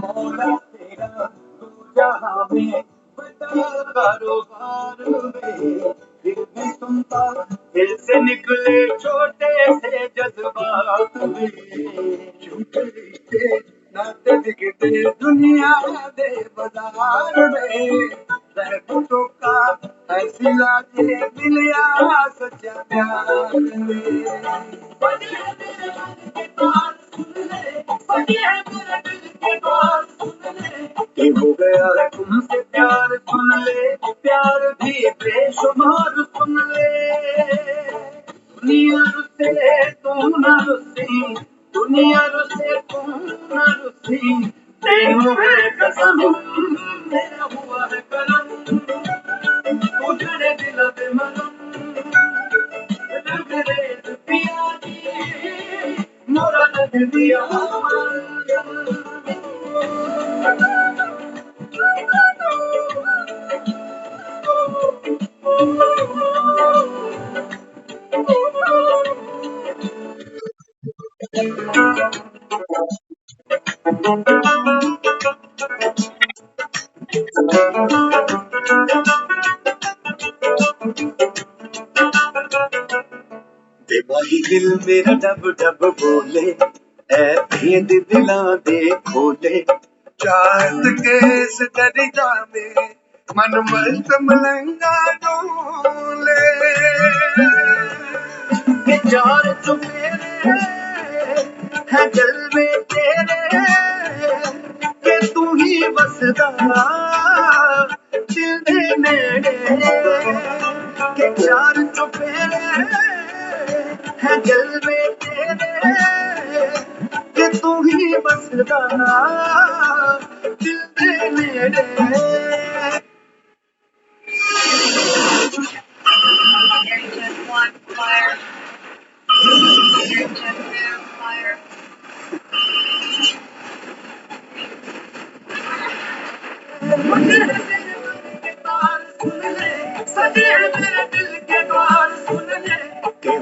मौला तेरा तू जहां में बता कारोबार में फिर भी सुनता दिल से निकले छोटे से जज्बात में झूठे रिश्ते नाते बिगड़े दुनिया दे बाजार में रहमतों का है सिला दे दिल या सच्चा प्यार में कि हो गया है तुमसे प्यार सुन ले प्यार भी बेशुमार सुन ले दुनिया रुसे तू न रुसी दुनिया रुसे तू न रुसी तेनू है कसम मेरा हुआ है कलम तू जड़े दिल दे मलम लग रे पिया दी मोरा लग दिया वही दिल मेरा डब डब बोले ऐ भेद दिला दे खोले चाहत के इस दरिया में मन मस्त मलंगा डोले चार चुफेरे है दिल में तेरे के तू ही बसदा दिल दे मेरे के चार चुफेरे है दिल में तेरे कि तू ही बसदा दिल दे मेरे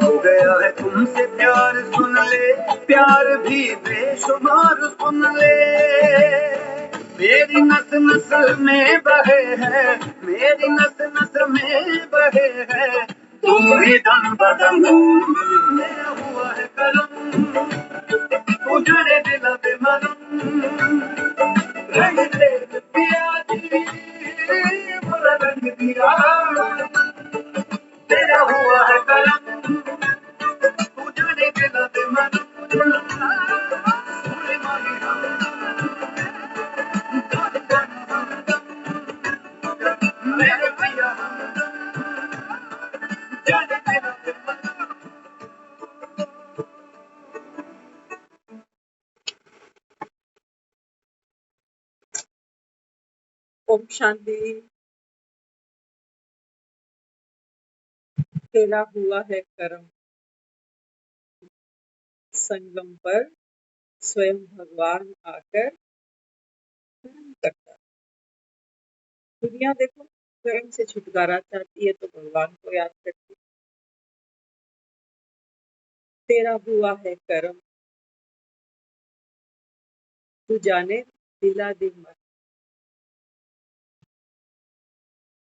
हो गया है तुमसे प्यार सुन ले प्यार भी बेशुमार सुन ले मेरी नस नस में बहे है मेरी नस नस में बहे है तू ही दम बदम मेरा हुआ है कलम तू जड़े दिल पे मलम रंग दे पिया दी मोरा रंग दिया तेरा हुआ है कलम तू जड़े दिल पे मलम मेरे भैया जड़े दिल पे ओम शांति। तेरा हुआ है कर्म संगम पर स्वयं भगवान आकर कर्म करता। दुनिया देखो स्वयं से छुटकारा चाहती है तो भगवान को याद करती है। तेरा हुआ है कर्म, तू जाने दिला दे मन।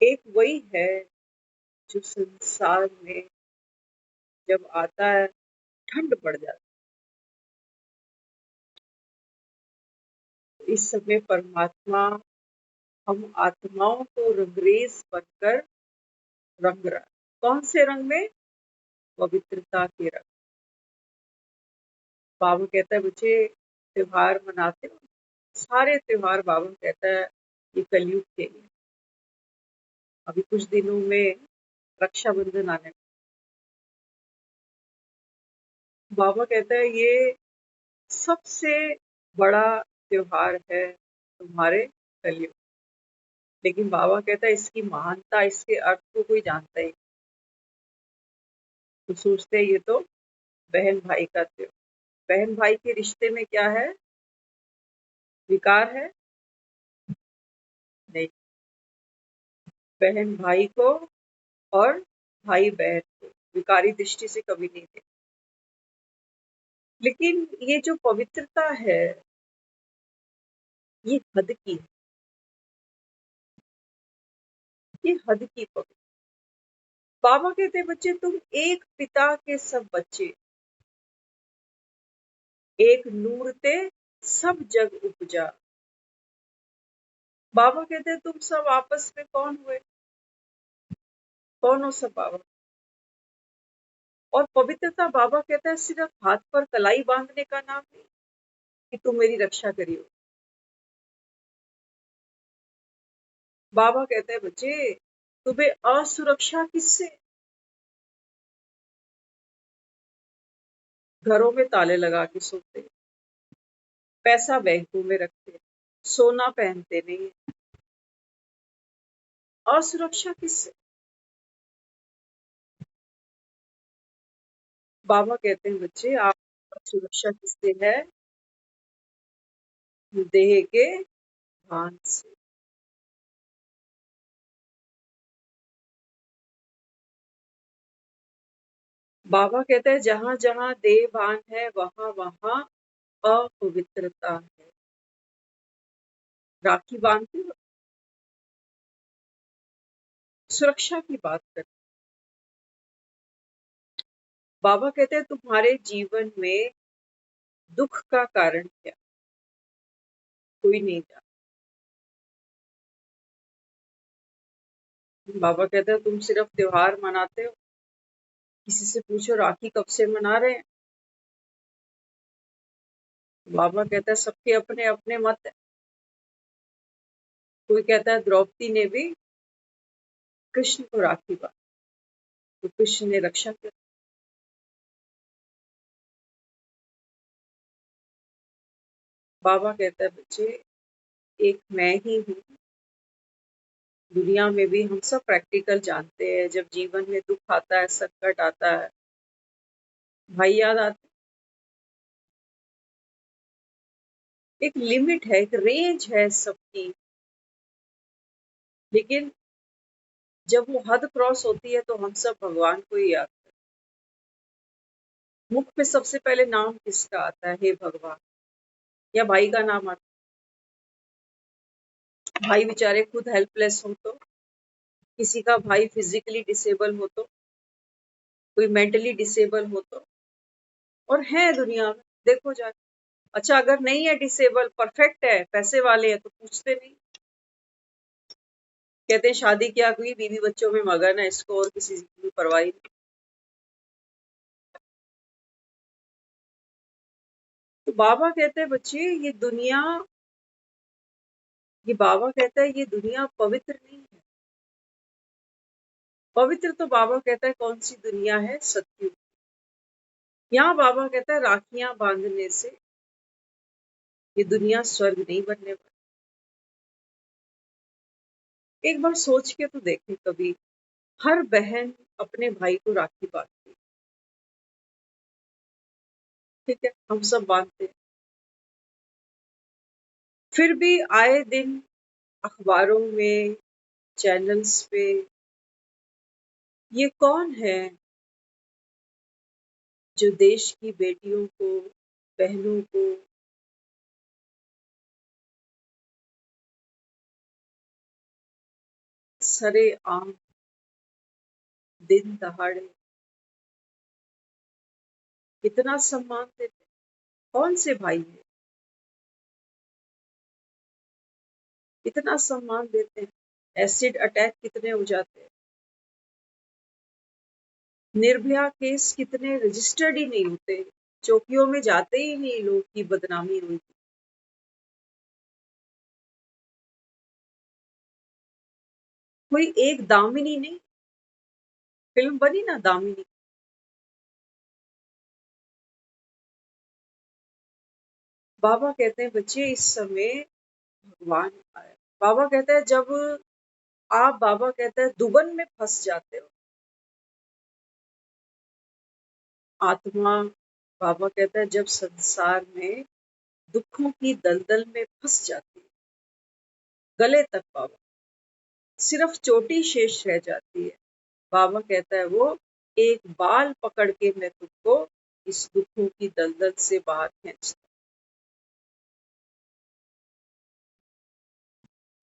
एक वही है जो संसार में जब आता है ठंड पड़ जाती है। इस समय परमात्मा हम आत्माओं को रंगरेज बनकर रंग रहा है। कौन से रंग में? पवित्रता के रंग। बाबा कहता है बच्चे त्योहार मनाते हो, सारे त्योहार बाबा कहता है ये कलयुग के लिए। अभी कुछ दिनों में रक्षाबंधन आने वाला। बाबा कहता है ये सबसे बड़ा त्योहार है तुम्हारे कलयुग। लेकिन बाबा कहता है इसकी महानता, इसके अर्थ को कोई जानता ही नहीं। तो सोचते हैं ये तो बहन भाई का त्योहार। बहन भाई के रिश्ते में क्या है? विकार है? नहीं। बहन भाई को और भाई बहन को विकारी दृष्टि से कभी नहीं देखा। लेकिन ये जो पवित्रता है ये हद की है, ये हद की पवित्र। बाबा कहते हैं बच्चे तुम एक पिता के सब बच्चे, एक नूर ते सब जग उपजा। बाबा कहते हैं तुम सब आपस में कौन हुए? कौन हो सब बाबा? और पवित्रता बाबा कहता है सिर्फ हाथ पर कलाई बांधने का नाम नहीं कि तुम मेरी रक्षा करियो। बाबा कहता है बच्चे तुम्हें असुरक्षा किससे? घरों में ताले लगा के सोते, पैसा बैंकों में रखते, सोना पहनते नहीं। असुरक्षा किससे? बाबा कहते हैं बच्चे आप सुरक्षा किससे है? देह के भान से। बाबा कहते हैं जहां जहां देह भान है वहां वहां अपवित्रता है। राखी बांधते हो, सुरक्षा की बात करते। बाबा कहते हैं तुम्हारे जीवन में दुख का कारण क्या? कोई नहीं जानता। बाबा कहते हैं तुम सिर्फ त्योहार मनाते हो। किसी से पूछो राखी कब से मना रहे हैं? बाबा कहता है सबके अपने अपने मत है। कोई कहता है द्रौपदी ने भी कृष्ण को राखी बांधी तो कृष्ण ने रक्षा की। बाबा कहता है बच्चे एक मैं ही हूँ। दुनिया में भी हम सब प्रैक्टिकल जानते हैं जब जीवन में दुख आता है, संकट आता है, भाई याद आते। एक लिमिट है, एक रेंज है सबकी। लेकिन जब वो हद क्रॉस होती है तो हम सब भगवान को ही याद करते हैं। मुख पे सबसे पहले नाम किसका आता है? हे भगवान। या भाई का नाम आता है? भाई बेचारे खुद हेल्पलेस हो तो, किसी का भाई फिजिकली डिसेबल हो तो, कोई मेंटली डिसेबल हो तो, और है दुनिया में देखो जाके। अच्छा अगर नहीं है डिसेबल, परफेक्ट है, पैसे वाले हैं तो पूछते नहीं। कहते हैं शादी क्या हुई, बीवी बच्चों में मगन है, इसको और किसी की परवाह नहीं। तो बाबा कहते हैं बच्चे ये दुनिया, ये बाबा कहता है ये दुनिया पवित्र नहीं है। पवित्र तो बाबा कहता है कौन सी दुनिया है? सत्युग। यहाँ बाबा कहता है राखियां बांधने से ये दुनिया स्वर्ग नहीं बनने वाली। एक बार सोच के तो देखें कभी, हर बहन अपने भाई को राखी बांधती है, ठीक है, हम सब बांधते हैं। फिर भी आए दिन अखबारों में चैनल्स पे, ये कौन है जो देश की बेटियों को, बहनों को सरेआम दिन दहाड़े इतना सम्मान देते? कौन से भाई है इतना सम्मान देते हैं? एसिड अटैक कितने हो जाते हैं, निर्भया केस कितने रजिस्टर्ड ही नहीं होते, चौकियों में जाते ही नहीं लोग की बदनामी हुई। कोई एक दामिनी नहीं, फिल्म बनी ना दामिनी, बाबा कहते हैं बच्चे इस समय भगवान आया। बाबा कहता है जब आप, बाबा कहता है दुबन में फंस जाते हो, आत्मा, बाबा कहता है जब संसार में दुखों की दलदल में फंस जाती है, गले तक बाबा, सिर्फ चोटी शेष रह जाती है, बाबा कहता है वो एक बाल पकड़ के मैं तुमको इस दुखों की दलदल से बाहर खींचता हूं।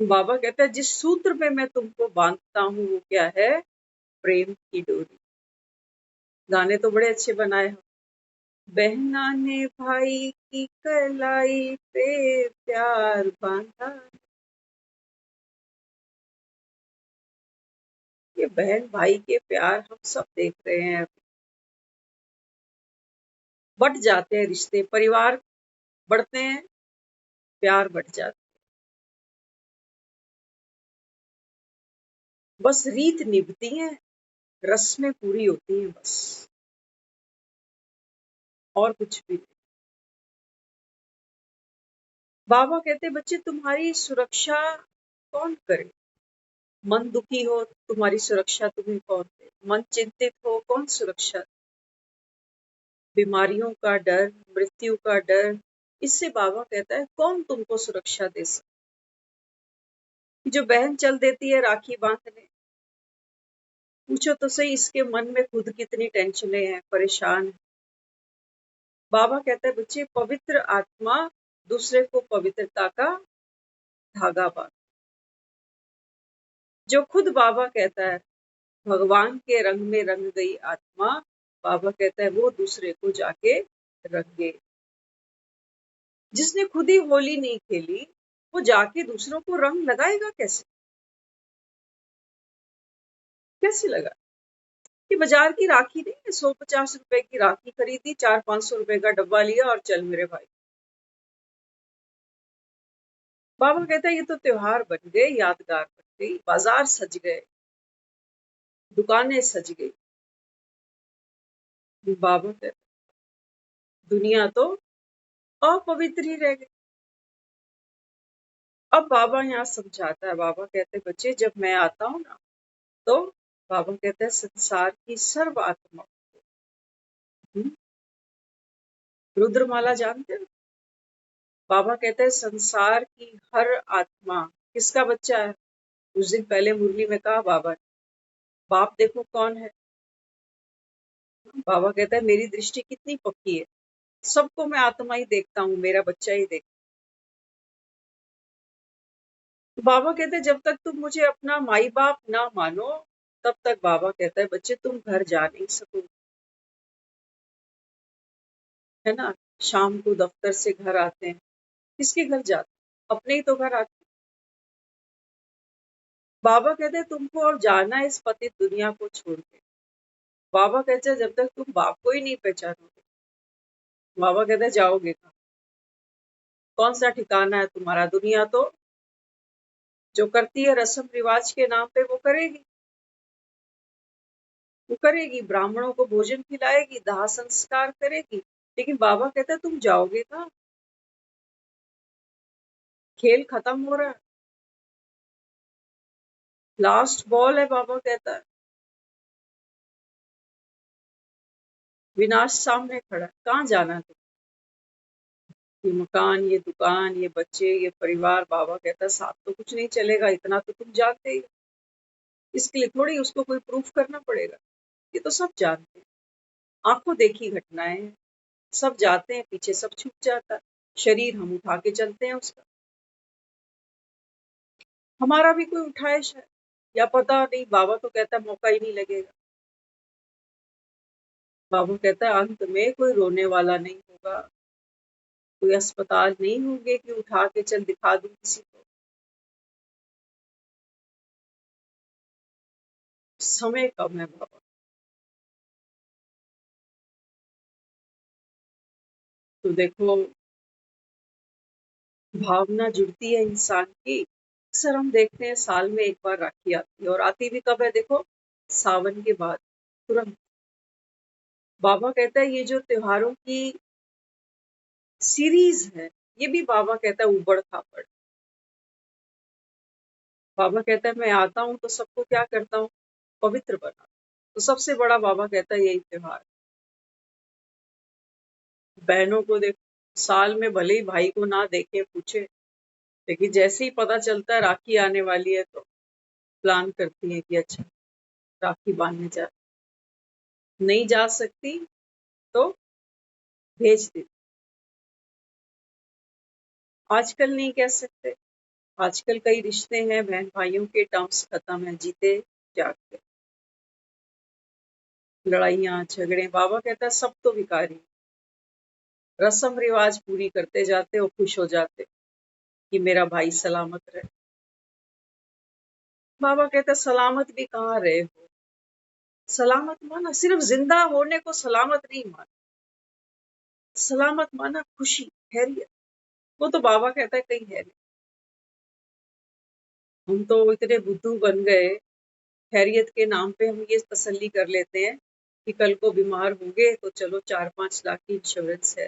बाबा कहता है जिस सूत्र में मैं तुमको बांधता हूँ वो क्या है? प्रेम की डोरी। गाने तो बड़े अच्छे बनाए हो, बहना ने भाई की कलाई पे प्यार बांधा। ये बहन भाई के प्यार हम सब देख रहे हैं, बढ़ जाते हैं रिश्ते, परिवार बढ़ते हैं, प्यार बढ़ जाता है, बस रीत निभती है, रस्में पूरी होती हैं बस, और कुछ भी नहीं। बाबा कहते बच्चे तुम्हारी सुरक्षा कौन करे? मन दुखी हो तुम्हारी सुरक्षा तुम्हें कौन दे? मन चिंतित हो कौन सुरक्षा? बीमारियों का डर, मृत्यु का डर, इससे बाबा कहता है कौन तुमको सुरक्षा दे सकता? जो बहन चल देती है राखी बांधने, पूछो तो सही इसके मन में खुद कितनी टेंशनें हैं, परेशान है। बाबा कहता है बच्चे पवित्र आत्मा दूसरे को पवित्रता का धागा बांध, जो खुद बाबा कहता है भगवान के रंग में रंग गई आत्मा, बाबा कहता है वो दूसरे को जाके रंगे। जिसने खुद ही होली नहीं खेली वो जाके दूसरों को रंग लगाएगा कैसे? कैसे लगा? कि बाजार की राखी नहीं है, 150 रुपए की राखी खरीदी, 400-500 रुपए का डब्बा लिया और चल मेरे भाई। बाबा कहता है ये तो त्योहार बन गए, यादगार बन गई, बाजार सज गए, दुकानें सज गई। बाबा कहता दुनिया तो अपवित्र ही रह गई। अब बाबा यहाँ समझाता है, बाबा कहते हैं बच्चे जब मैं आता हूँ ना, तो बाबा कहते हैं संसार की सर्व आत्मा, रुद्रमाला जानते हो? बाबा कहते हैं संसार की हर आत्मा किसका बच्चा है? उस दिन पहले मुरली में कहा बाबा ने, बाप देखो कौन है? बाबा कहता है मेरी दृष्टि कितनी पक्की है, सबको मैं आत्मा ही देखता हूँ, मेरा बच्चा ही देखता हूँ। बाबा कहते हैं जब तक तुम मुझे अपना माई बाप ना मानो, तब तक बाबा कहता है बच्चे तुम घर जा नहीं सकोगे, है ना? शाम को दफ्तर से घर आते हैं, किसके घर जाते? अपने ही तो घर आते। बाबा कहते हैं तुमको अब जाना है इस पतित दुनिया को छोड़ के। बाबा कहते हैं जब तक तुम बाप को ही नहीं पहचानोगे, बाबा कहते हैं जाओगे कहाँ? कौन सा ठिकाना है तुम्हारा? दुनिया तो जो करती है रस्म रिवाज के नाम पे वो करेगी, वो करेगी, ब्राह्मणों को भोजन खिलाएगी, दाह संस्कार करेगी, लेकिन बाबा कहता है तुम जाओगे कहाँ? खेल खत्म हो रहा है, लास्ट बॉल है, बाबा कहता है विनाश सामने खड़ा है, कहाँ जाना है? ये मकान, ये दुकान, ये बच्चे, ये परिवार, बाबा कहता है साथ तो कुछ नहीं चलेगा, इतना तो तुम जानते ही हो। इसके लिए थोड़ी उसको कोई प्रूफ करना पड़ेगा, ये तो सब जानते हैं, आंखों देखी घटनाएं हैं, सब जाते हैं, पीछे सब छूट जाता है, शरीर हम उठा के चलते हैं उसका, हमारा भी कोई उठाए शायद, या पता नहीं, बाबा तो कहता है मौका ही नहीं लगेगा। बाबा कहता है अंत में कोई रोने वाला नहीं होगा, कोई अस्पताल नहीं होंगे कि उठा के चल दिखा दूं किसी को। समय कम है बाबा। तो देखो, भावना जुड़ती है इंसान की। अक्सर हम देखते हैं साल में एक बार राखी आती है, और आती भी कब है देखो, सावन के बाद तुरंत। बाबा कहता है ये जो त्योहारों की सीरीज है, ये भी बाबा कहता है उबड़ खाबड़। बाबा कहता है मैं आता हूँ तो सबको क्या करता हूँ, पवित्र बना। तो सबसे बड़ा बाबा कहता है यही त्योहार। बहनों को देख, साल में भले ही भाई को ना देखे पूछे, लेकिन जैसे ही पता चलता है राखी आने वाली है तो प्लान करती है कि अच्छा राखी बांधने जा, नहीं जा सकती तो भेज दे। आजकल नहीं कह सकते, आजकल कई रिश्ते हैं बहन भाइयों के टर्म्स खत्म है, जीते जागते, लड़ाइयाँ झगड़े। बाबा कहता है सब तो विकारी, रस्म रिवाज पूरी करते जाते और खुश हो जाते कि मेरा भाई सलामत रहे। बाबा कहता है सलामत भी कहाँ रहे हो, सलामत माना सिर्फ जिंदा होने को सलामत नहीं माना, सलामत माना खुशी, खैरियत। वो तो बाबा कहता है कहीं है नहीं। हम तो इतने बुद्धू बन गए, खैरियत के नाम पे हम ये तसल्ली कर लेते हैं कि कल को बीमार होंगे तो चलो 4-5 लाख की इंश्योरेंस है,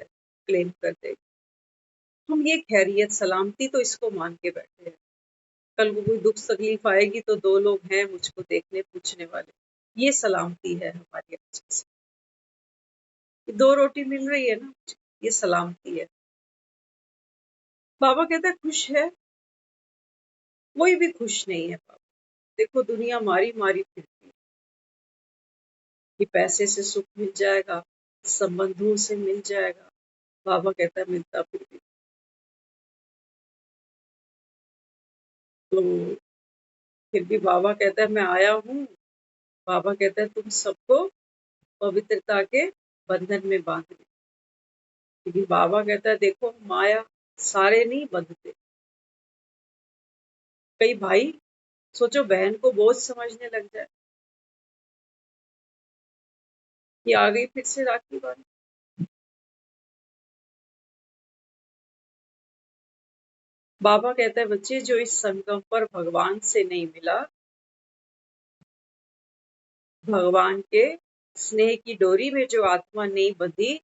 क्लेम कर दे। हम ये खैरियत सलामती तो इसको मान के बैठे हैं, कल को कोई दुख तकलीफ आएगी तो 2 लोग हैं मुझको देखने पूछने वाले, ये सलामती है हमारी अच्छे से। 2 रोटी मिल रही है ना मुझे, ये सलामती है। बाबा कहता है खुश है, कोई भी खुश नहीं है बाबा। देखो दुनिया मारी मारी फिरती है कि पैसे से सुख मिल जाएगा, संबंधों से मिल जाएगा। बाबा कहता है मिलता फिर भी। तो फिर भी बाबा कहता है मैं आया हूँ। बाबा कहता है तुम सबको पवित्रता के बंधन में बांध ले। लेकिन बाबा कहता है देखो माया सारे नहीं बंधते। कई भाई सोचो बहन को बोझ समझने लग जाए कि आ गई फिर से राखी बांध। बाबा कहता है बच्चे जो इस संगम पर भगवान से नहीं मिला, भगवान के स्नेह की डोरी में जो आत्मा नहीं बंधी,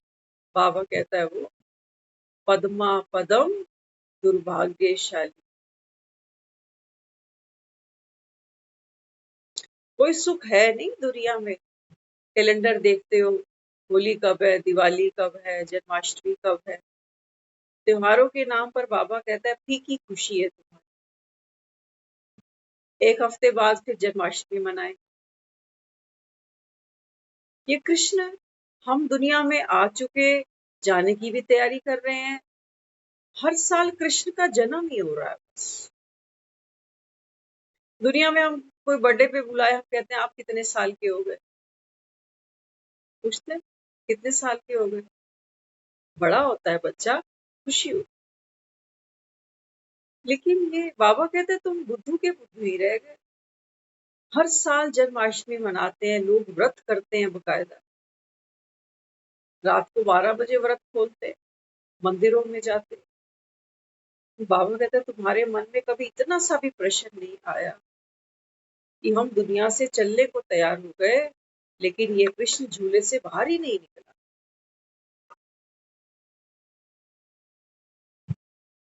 बाबा कहता है वो पद्मा पदम दुर्भाग्यशाली। कोई सुख है नहीं दुनिया में। कैलेंडर देखते हो, होली कब है, दिवाली कब है, जन्माष्टमी कब है। त्योहारों के नाम पर बाबा कहता है फीकी खुशी है तुम्हारी। एक हफ्ते बाद फिर जन्माष्टमी मनाए। ये कृष्ण है। हम दुनिया में आ चुके, जाने की भी तैयारी कर रहे हैं। हर साल कृष्ण का जन्म ही हो रहा है बस। दुनिया में हम कोई बर्थडे पे बुलाए, हम कहते हैं आप कितने साल के हो गए, पूछते हैं कितने साल के हो गए। बड़ा होता है बच्चा, खुशी होती। लेकिन ये बाबा कहते हैं तुम बुद्धू के बुद्धू ही रह गए। हर साल जन्माष्टमी मनाते हैं, लोग व्रत करते हैं बकायदा, रात को 12 बजे व्रत खोलते हैं, मंदिरों में जाते हैं। बाबा कहते हैं तुम्हारे मन में कभी इतना सा भी प्रश्न नहीं आया कि हम दुनिया से चलने को तैयार हो गए, लेकिन ये कृष्ण झूले से बाहर ही नहीं निकला।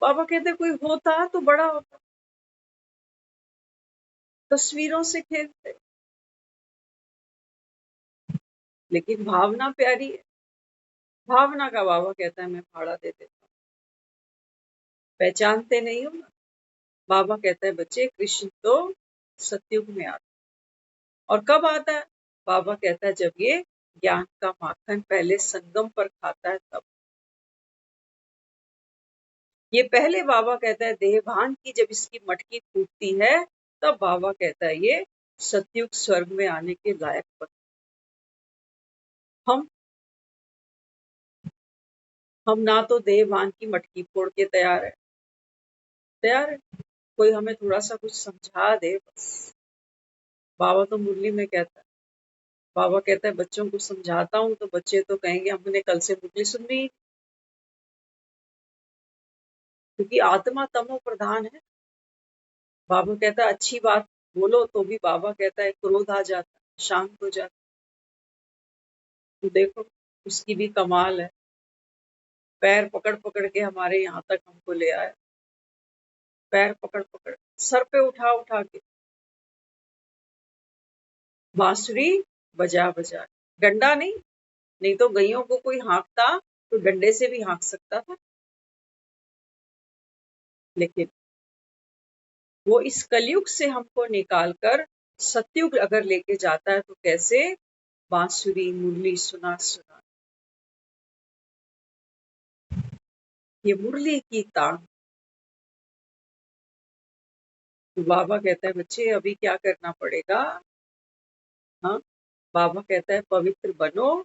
बाबा कहते कोई होता तो बड़ा होता, तस्वीरों से खेलते, लेकिन भावना प्यारी है। भावना का बाबा कहता है मैं भाड़ा दे देता हूँ। पहचानते नहीं हो ना। बाबा कहता है बच्चे कृष्ण तो सतयुग में आते, और कब आता है? बाबा कहता है जब ये ज्ञान का माखन पहले संगम पर खाता है तब। ये पहले बाबा कहता है देहभान की जब इसकी मटकी फूटती है तब बाबा कहता है ये सतयुग स्वर्ग में आने के लायक बन। हम ना तो देहभान की मटकी फोड़ के तैयार है, कोई हमें थोड़ा सा कुछ समझा दे बस। बाबा तो मुरली में कहता है, बाबा कहता है बच्चों को समझाता हूँ तो बच्चे तो कहेंगे हमने कल से मुरली सुननी, क्योंकि आत्मा तमो प्रधान है। बाबा कहता है अच्छी बात बोलो तो भी बाबा कहता है क्रोध आ जाता है, शांत हो जाता है। तो देखो उसकी भी कमाल है, पैर पकड़ पकड़ के हमारे यहाँ तक हमको ले आया, पैर पकड़ पकड़ सर पे उठा उठा के बांसुरी बजा बजा, डंडा नहीं, नहीं तो गैयों को कोई हाँकता तो डंडे से भी हाँक सकता था, लेकिन वो इस कलयुग से हमको निकालकर सतयुग अगर लेके जाता है तो कैसे? बांसुरी मुरली सुना सुना। ये मुरली की तान। तो बाबा कहता है बच्चे अभी क्या करना पड़ेगा? हाँ, बाबा कहता है पवित्र बनो,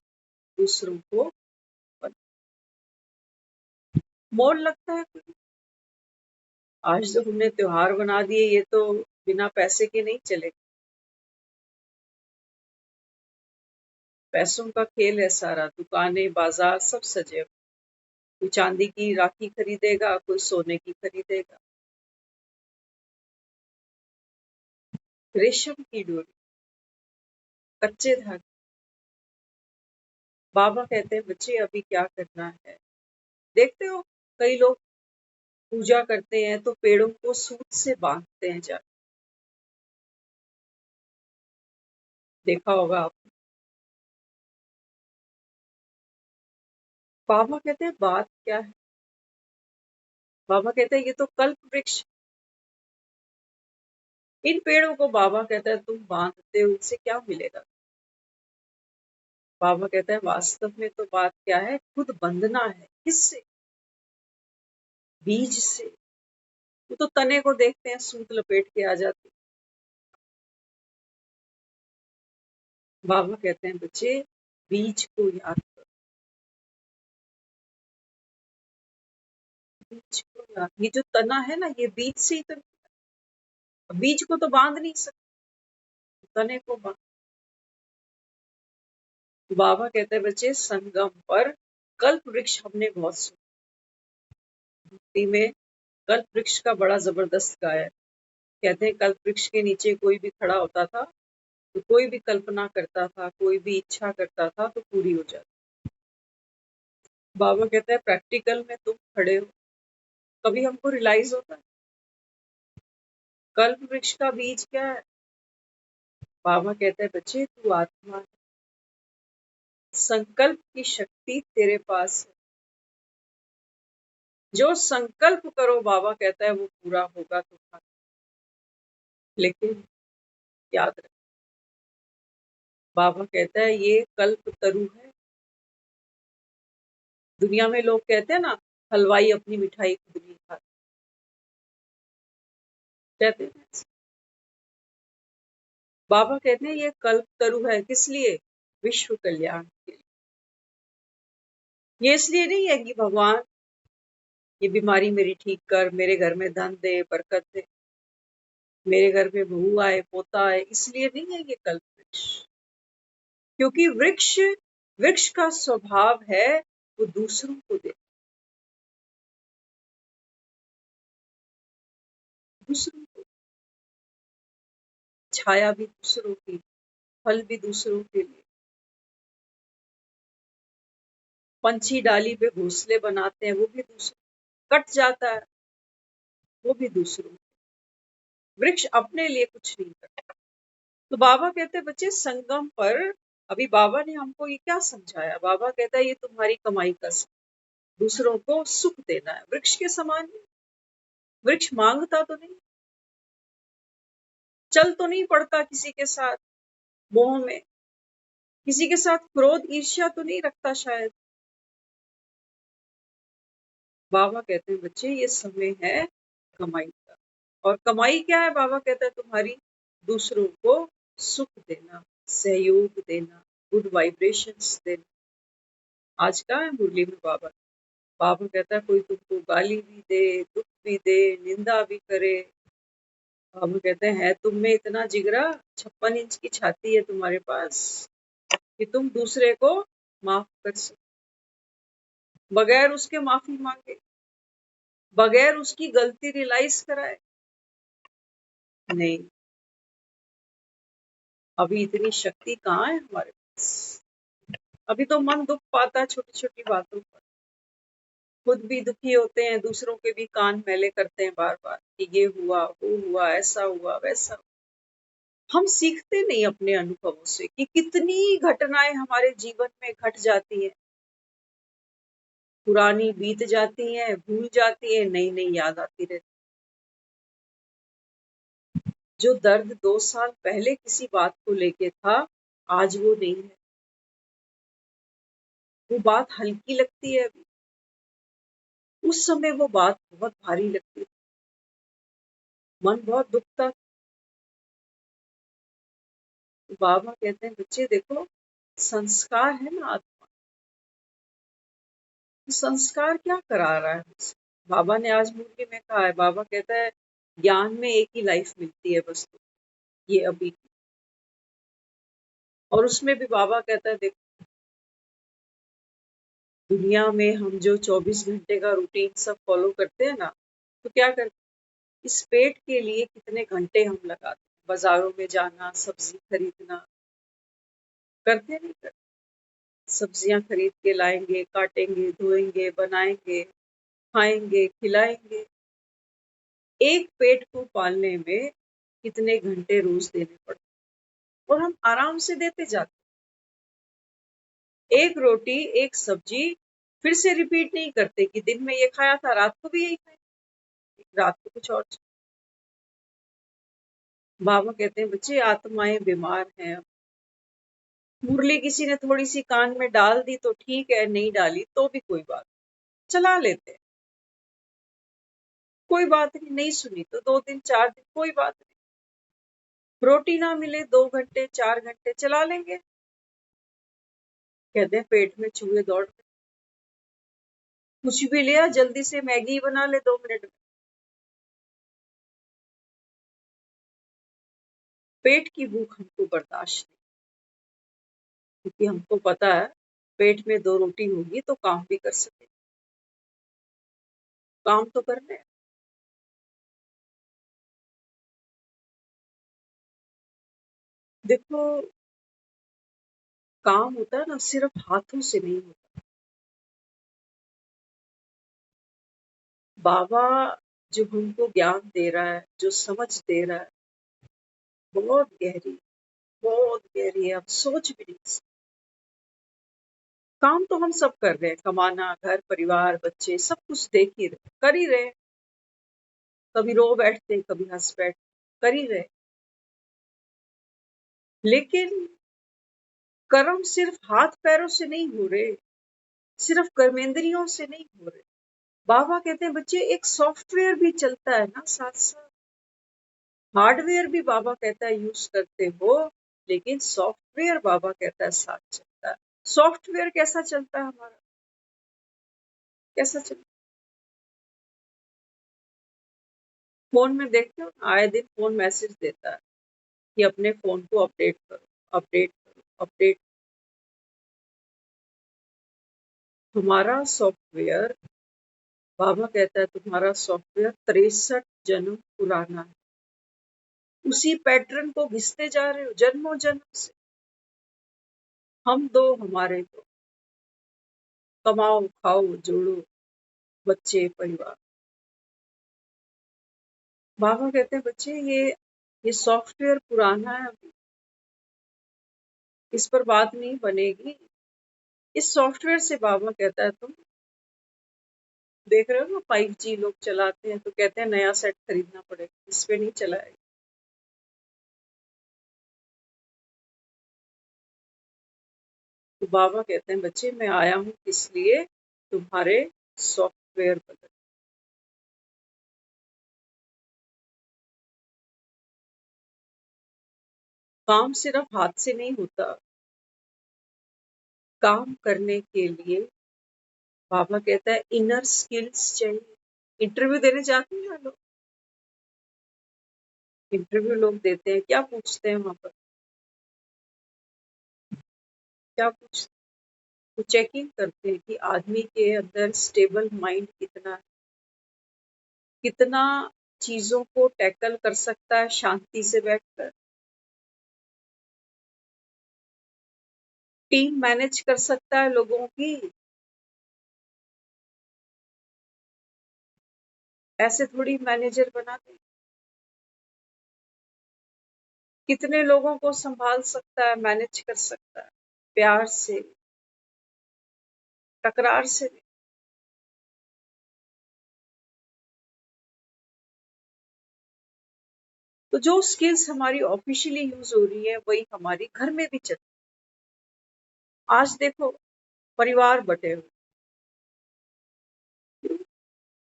दूसरों को बनो। मोल लगता है कोई? आज जो हमने त्योहार बना दिए ये तो बिना पैसे के नहीं चले, पैसों का खेल है सारा, दुकानें बाजार सब सजे। कोई चांदी की राखी खरीदेगा, कोई सोने की खरीदेगा, रेशम की डोरी, कच्चे धागे। बाबा कहते हैं बच्चे अभी क्या करना है? देखते हो कई लोग पूजा करते हैं तो पेड़ों को सूत से बांधते हैं, जा देखा होगा आप। बाबा कहते हैं बात क्या है? बाबा कहते हैं ये तो कल्प वृक्ष, इन पेड़ों को बाबा कहता है तुम बांधते हो इनसे क्या मिलेगा? बाबा कहता है वास्तव में तो बात क्या है, खुद बंधना है। किससे? बीज से। वो तो तने को देखते हैं सूत लपेट के आ जाती। बाबा कहते हैं बच्चे बीज को याद करो, बीज को याद। ये जो तना है ना ये बीज से ही तो, बीज को तो बांध नहीं सकते, तने को बांध। बाबा कहते हैं बच्चे संगम पर कल्प वृक्ष हमने बहुत सुना, भक्ति में कल्प वृक्ष का बड़ा जबरदस्त गाया है। कहते हैं कल्प वृक्ष के नीचे कोई भी खड़ा होता था तो कोई भी कल्पना करता था, कोई भी इच्छा करता था तो पूरी हो जाती। बाबा कहता है प्रैक्टिकल में तुम खड़े हो, कभी हमको रियलाइज होता है कल्प वृक्ष का बीज क्या है? बाबा कहता है बच्चे तू आत्मा है, संकल्प की शक्ति तेरे पास है, जो संकल्प करो बाबा कहता है वो पूरा होगा तुम्हारा। लेकिन याद रख, बाबा कहता है ये कल्प तरु है। दुनिया में लोग कहते हैं ना हलवाई अपनी मिठाई खुद नहीं खाता, कहते हैं ऐसे। बाबा कहते हैं ये कल्प तरु है, किस लिए? विश्व कल्याण के लिए। ये इसलिए नहीं है कि भगवान ये बीमारी मेरी ठीक कर, मेरे घर में धन दे, बरकत दे, मेरे घर में बहू आए, पोता आए, इसलिए नहीं है ये कल्प वृक्ष। क्योंकि वृक्ष वृक्ष का स्वभाव है वो दूसरों को दे, दूसरों को, छाया भी दूसरों की, फल भी दूसरों के लिए। पंछी डाली पे घोंसले बनाते हैं वो भी दूसरों, कट जाता है वो भी दूसरों। वृक्ष अपने लिए कुछ नहीं करता। तो बाबा कहते हैं बच्चे संगम पर, अभी बाबा ने हमको ये क्या समझाया? बाबा कहता है ये तुम्हारी कमाई का दूसरों को सुख देना है, वृक्ष के समान नहीं। वृक्ष मांगता तो नहीं, चल तो नहीं पड़ता किसी के साथ, मोह में, किसी के साथ क्रोध ईर्ष्या तो नहीं रखता शायद। बाबा कहते हैं बच्चे ये समय है कमाई का, और कमाई क्या है? बाबा कहता है तुम्हारी दूसरों को सुख देना, सहयोग देना, गुड वाइब्रेशंस देना। आज का है मुरली में बाबा, बाबा कहता है कोई तुमको गाली भी दे, दुख भी दे, निंदा भी करे, बाबा कहते हैं तुम में इतना जिगरा, 56 इंच की छाती है तुम्हारे पास कि तुम दूसरे को माफ कर सको, बगैर उसके माफी मांगे, बगैर उसकी गलती रियलाइज कराए। नहीं, अभी इतनी शक्ति कहाँ है हमारे पास। अभी तो मन दुख पाता है छोटी छोटी बातों पर, खुद भी दुखी होते हैं, दूसरों के भी कान मैले करते हैं बार बार कि ये हुआ, वो हुआ, ऐसा हुआ, वैसा हुआ। हम सीखते नहीं अपने अनुभवों से कि कितनी घटनाएं हमारे जीवन में घट जाती हैं, पुरानी बीत जाती हैं, भूल जाती है, नई नई याद आती रहती। जो दर्द 2 साल पहले किसी बात को लेके था, आज वो नहीं है। वो बात हल्की लगती है अभी, उस समय वो बात बहुत भारी लगती है, मन बहुत दुखता। तो बाबा कहते हैं बच्चे देखो, संस्कार है ना आत्मा, तो संस्कार क्या करा रहा है मुझसे? बाबा ने आज मुरली में कहा है, बाबा कहता है ज्ञान में एक ही लाइफ मिलती है बस, तो ये अभी की। और उसमें भी बाबा कहता है देखो, दुनिया में हम जो 24 घंटे का रूटीन सब फॉलो करते हैं ना, तो क्या करते हैं, इस पेट के लिए कितने घंटे हम लगाते हैं, बाजारों में जाना, सब्जी खरीदना, करते नहीं करते? सब्जियां खरीद के लाएंगे, काटेंगे, धोएंगे, बनाएंगे, खाएंगे, खिलाएंगे। एक पेट को पालने में कितने घंटे रोज देने पड़ते, और हम आराम से देते जाते। एक रोटी, एक सब्जी, फिर से रिपीट नहीं करते कि दिन में ये खाया था, रात को भी यही खाया, रात को कुछ और। बाबा कहते हैं बच्चे आत्माएं बीमार हैं। मुरली किसी ने थोड़ी सी कान में डाल दी तो ठीक है, नहीं डाली तो भी कोई बात, चला लेते हैं, कोई बात नहीं, नहीं सुनी तो 2 दिन 4 दिन कोई बात नहीं। रोटी ना मिले 2 घंटे 4 घंटे चला लेंगे, कहते हैं पेट में चूहे दौड़ रहे। कुछ भी लिया, जल्दी से मैगी बना ले 2 मिनट में। पेट की भूख हमको बर्दाश्त नहीं, क्योंकि हमको पता है पेट में 2 रोटी होगी तो काम भी कर सके, काम तो करने। देखो, काम होता है ना सिर्फ हाथों से नहीं होता। बाबा जो हमको ज्ञान दे रहा है, जो समझ दे रहा है, बहुत गहरी, बहुत गहरी है, आप सोच भी नहीं सकते। काम तो हम सब कर रहे हैं, कमाना, घर परिवार, बच्चे, सब कुछ देख ही रहे, कर ही रहे। कभी रो बैठते, कभी हंस बैठते, कर ही रहे। लेकिन कर्म सिर्फ हाथ पैरों से नहीं हो रहे, सिर्फ कर्मेंद्रियों से नहीं हो रहे। बाबा कहते हैं बच्चे एक सॉफ्टवेयर भी चलता है ना साथ साथ। हार्डवेयर भी बाबा कहता है यूज करते हो, लेकिन सॉफ्टवेयर बाबा कहता है साथ चलता है। सॉफ्टवेयर कैसा चलता है हमारा, कैसा चलता है? फोन में देखते हो, आए दिन फोन मैसेज देता है कि अपने फोन को अपडेट करो, अपडेट करो, अपडेट। तुम्हारा सॉफ्टवेयर, बाबा कहता है तुम्हारा सॉफ्टवेयर 63 जन्म पुराना है, उसी पैटर्न को घिसते जा रहे हो जन्मों जन्म से। हम दो, हमारे दो, कमाओ खाओ जोड़ो, बच्चे परिवार। बाबा कहते हैं बच्चे ये सॉफ्टवेयर पुराना है, अभी इस पर बात नहीं बनेगी। इस सॉफ्टवेयर से बाबा कहता है तुम देख रहे हो ना, 5G लोग चलाते हैं तो कहते हैं नया सेट खरीदना पड़ेगा, इस पे नहीं चलाएगा। तो बाबा कहते हैं बच्चे मैं आया हूँ किस लिए, तुम्हारे सॉफ्टवेयर बदल। काम सिर्फ हाथ से नहीं होता, काम करने के लिए बाबा कहता है इनर स्किल्स चाहिए। इंटरव्यू देने जाते हैं लोग, इंटरव्यू लोग देते हैं, क्या पूछते हैं वहां पर, क्या पूछते हैं? वो चेकिंग करते हैं कि आदमी के अंदर स्टेबल माइंड कितना है, कितना चीजों को टैकल कर सकता है शांति से बैठकर, टीम मैनेज कर सकता है लोगों की। ऐसे थोड़ी मैनेजर बनाते, कितने लोगों को संभाल सकता है, मैनेज कर सकता है, प्यार से, तकरार से नहीं। तो जो स्किल्स हमारी ऑफिशियली यूज हो रही है वही हमारी घर में भी चलती है। आज देखो परिवार बटे हुए,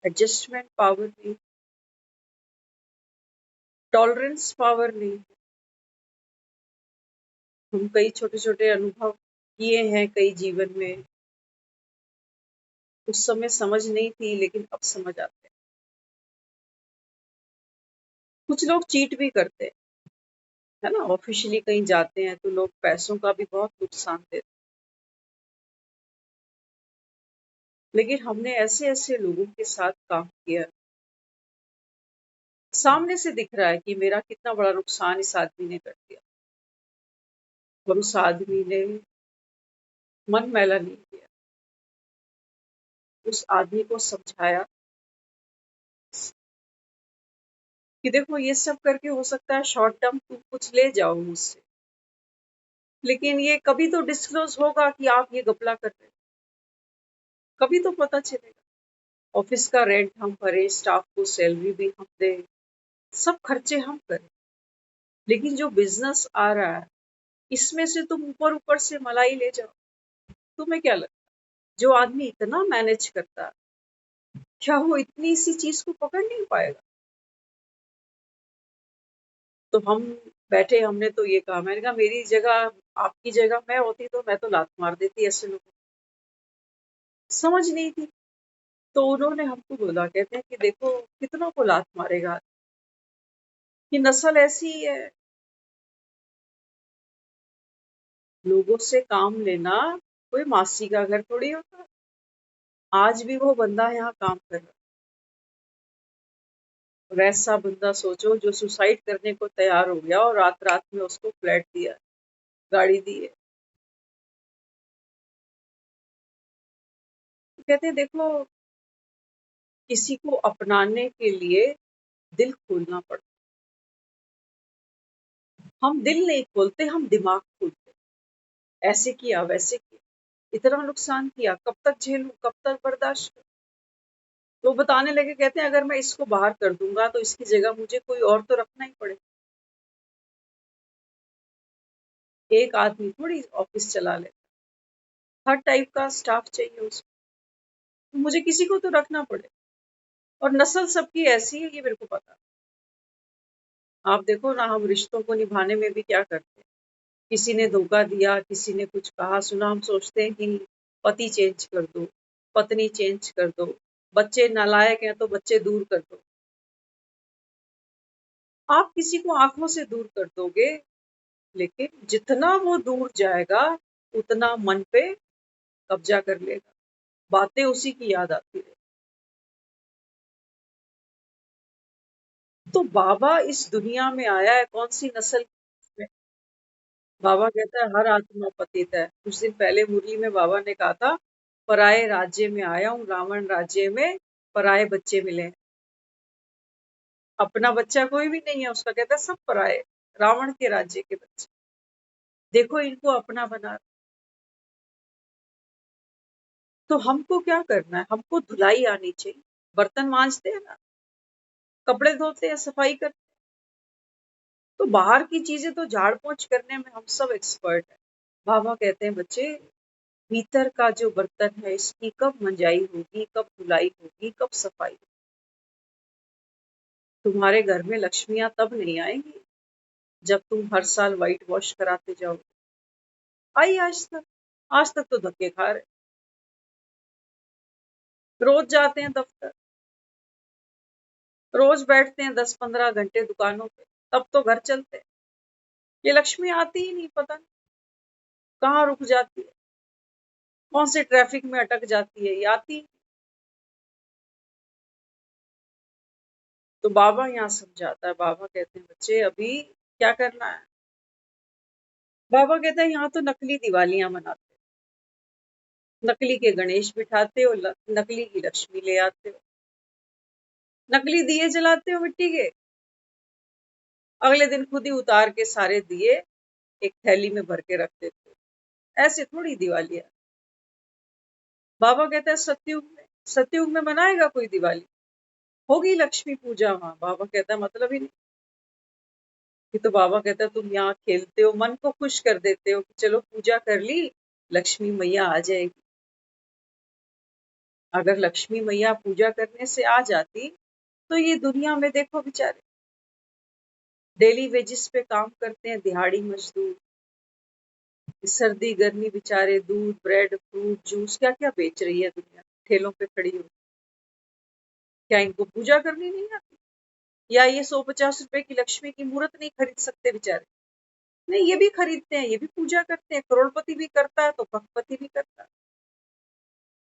एडजस्टमेंट पावर नहीं, टॉलरेंस पावर नहीं। हम कई छोटे छोटे अनुभव किए हैं कई जीवन में, उस समय समझ नहीं थी लेकिन अब समझ आते हैं। कुछ लोग चीट भी करते हैं, है ना, ऑफिशियली कहीं जाते हैं तो लोग पैसों का भी बहुत नुकसान देते हैं, लेकिन हमने ऐसे ऐसे लोगों के साथ काम किया, सामने से दिख रहा है कि मेरा कितना बड़ा नुकसान इस आदमी ने कर दिया, और उस आदमी ने मन मैला नहीं किया, उस आदमी को समझाया कि देखो ये सब करके हो सकता है शॉर्ट टर्म तुम कुछ ले जाओ मुझसे, लेकिन ये कभी तो डिस्क्लोज होगा कि आप ये घपला कर रहे हैं, कभी तो पता चलेगा। ऑफिस का रेंट हम भरे, स्टाफ को सैलरी भी हम दें, सब खर्चे हम करें, लेकिन जो बिजनेस आ रहा है इसमें से तुम ऊपर ऊपर से मलाई ले जाओ। तुम्हें क्या लगता है जो आदमी इतना मैनेज करता है, क्या वो इतनी सी चीज को पकड़ नहीं पाएगा? तो हम बैठे, हमने तो ये कहा, मैंने कहा मेरी जगह, आपकी जगह मैं होती तो मैं तो लात मार देती ऐसे लोगों को, समझ नहीं थी। तो उन्होंने हमको बोला, कहते हैं कि देखो कितनों को लात मारेगा, कि नस्ल ऐसी ही है, लोगों से काम लेना कोई मासी का घर थोड़ी होता है। आज भी वो बंदा यहाँ काम कर रहा है, और ऐसा बंदा सोचो जो सुसाइड करने को तैयार हो गया और रात रात में उसको फ्लैट दिया, गाड़ी दी है। तो कहते हैं देखो किसी को अपनाने के लिए दिल खोलना पड़ता, हम दिल नहीं खोलते, हम दिमाग खोलते, ऐसे किया वैसे किया, इतना नुकसान किया, कब तक झेलूं, कब तक बर्दाश्त करूं? तो बताने लगे, कहते हैं अगर मैं इसको बाहर कर दूंगा तो इसकी जगह मुझे कोई और तो रखना ही पड़ेगा, एक आदमी थोड़ी ऑफिस चला ले, हर टाइप का स्टाफ चाहिए उसको, तो मुझे किसी को तो रखना पड़े। और नस्ल सबकी ऐसी है ये मेरे को पता। आप देखो ना, हम रिश्तों को निभाने में भी क्या करते हैं, किसी ने धोखा दिया, किसी ने कुछ कहा सुना, हम सोचते हैं कि पति चेंज कर दो, पत्नी चेंज कर दो, बच्चे नालायक हैं तो बच्चे दूर कर दो। आप किसी को आंखों से दूर कर दोगे, लेकिन जितना वो दूर जाएगा उतना मन पे कब्जा कर लेगा, बातें उसी की याद आती रहे। तो बाबा इस दुनिया में आया है कौन सी नस्ल में? बाबा कहता है हर आत्मा पतित है। कुछ दिन पहले मुरली में बाबा ने कहा था, पराये राज्य में आया हूँ, रावण राज्य में पराये बच्चे मिले हैं। अपना बच्चा कोई भी नहीं है उसका, कहता है सब पराये, रावण के राज्य के बच्चे, देखो इनको अपना बना। तो हमको क्या करना है, हमको धुलाई आनी चाहिए, बर्तन मांजते हैं ना, कपड़े धोते हैं, सफाई करते हैं, तो बाहर की चीजें तो झाड़ पोंछ करने में हम सब एक्सपर्ट हैं। बाबा कहते हैं बच्चे भीतर का जो बर्तन है इसकी कब मंजाई होगी, कब धुलाई होगी, कब सफाई होगी। तुम्हारे घर में लक्ष्मियां तब नहीं आएंगी जब तुम हर साल व्हाइट वॉश कराते जाओ। आई आज तक तो धक्के खा रहे। रोज जाते हैं दफ्तर, रोज बैठते हैं 10-15 घंटे दुकानों पे, तब तो घर चलते हैं। ये लक्ष्मी आती ही नहीं, पता नहीं कहाँ रुक जाती है, कौन से ट्रैफिक में अटक जाती है, ये आती। तो बाबा यहाँ समझाता है, बाबा कहते हैं बच्चे अभी क्या करना है। बाबा कहते हैं यहाँ तो नकली दिवालियां मनाते हो, नकली के गणेश बिठाते हो, नकली की लक्ष्मी ले आते हो, नकली दिए जलाते हो मिट्टी के, अगले दिन खुद ही उतार के सारे दिए एक थैली में भर के रख देते हो। ऐसे थोड़ी दिवाली है। बाबा कहता है सतयुग में मनाएगा कोई दिवाली, होगी लक्ष्मी पूजा वहां। बाबा कहता है मतलब ही नहीं। कि तो बाबा कहता है तुम यहाँ खेलते हो, मन को खुश कर देते हो कि चलो पूजा कर ली, लक्ष्मी मैया आ जाएगी। अगर लक्ष्मी मैया पूजा करने से आ जाती तो ये दुनिया में देखो बेचारे डेली वेजिस पे काम करते हैं, दिहाड़ी मजदूर, सर्दी गर्मी बेचारे दूध ब्रेड फ्रूट जूस क्या क्या बेच रही है दुनिया, ठेलों पे खड़ी हो। क्या इनको पूजा करनी नहीं आती? या ये 150 रुपए की लक्ष्मी की मूर्त नहीं खरीद सकते बेचारे? नहीं, ये भी खरीदते हैं, ये भी पूजा करते हैं। करोड़पति भी करता है तो करोड़पति भी करता है,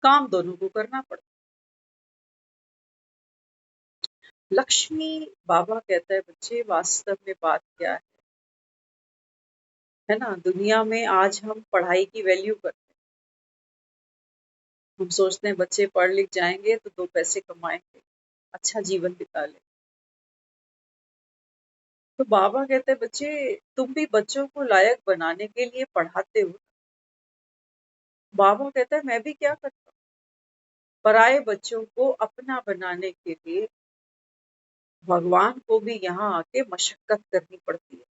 काम दोनों को करना पड़ता है। लक्ष्मी, बाबा कहता है बच्चे वास्तव में बात क्या है ना। दुनिया में आज हम पढ़ाई की वैल्यू करते हैं, हम सोचते हैं बच्चे पढ़ लिख जाएंगे तो 2 पैसे कमाएंगे, अच्छा जीवन बिता ले। तो बाबा कहते हैं बच्चे तुम भी बच्चों को लायक बनाने के लिए पढ़ाते हो। बाबा कहता है मैं भी क्या करता हूँ, पराए बच्चों को अपना बनाने के लिए भगवान को भी यहाँ आके मशक्कत करनी पड़ती है।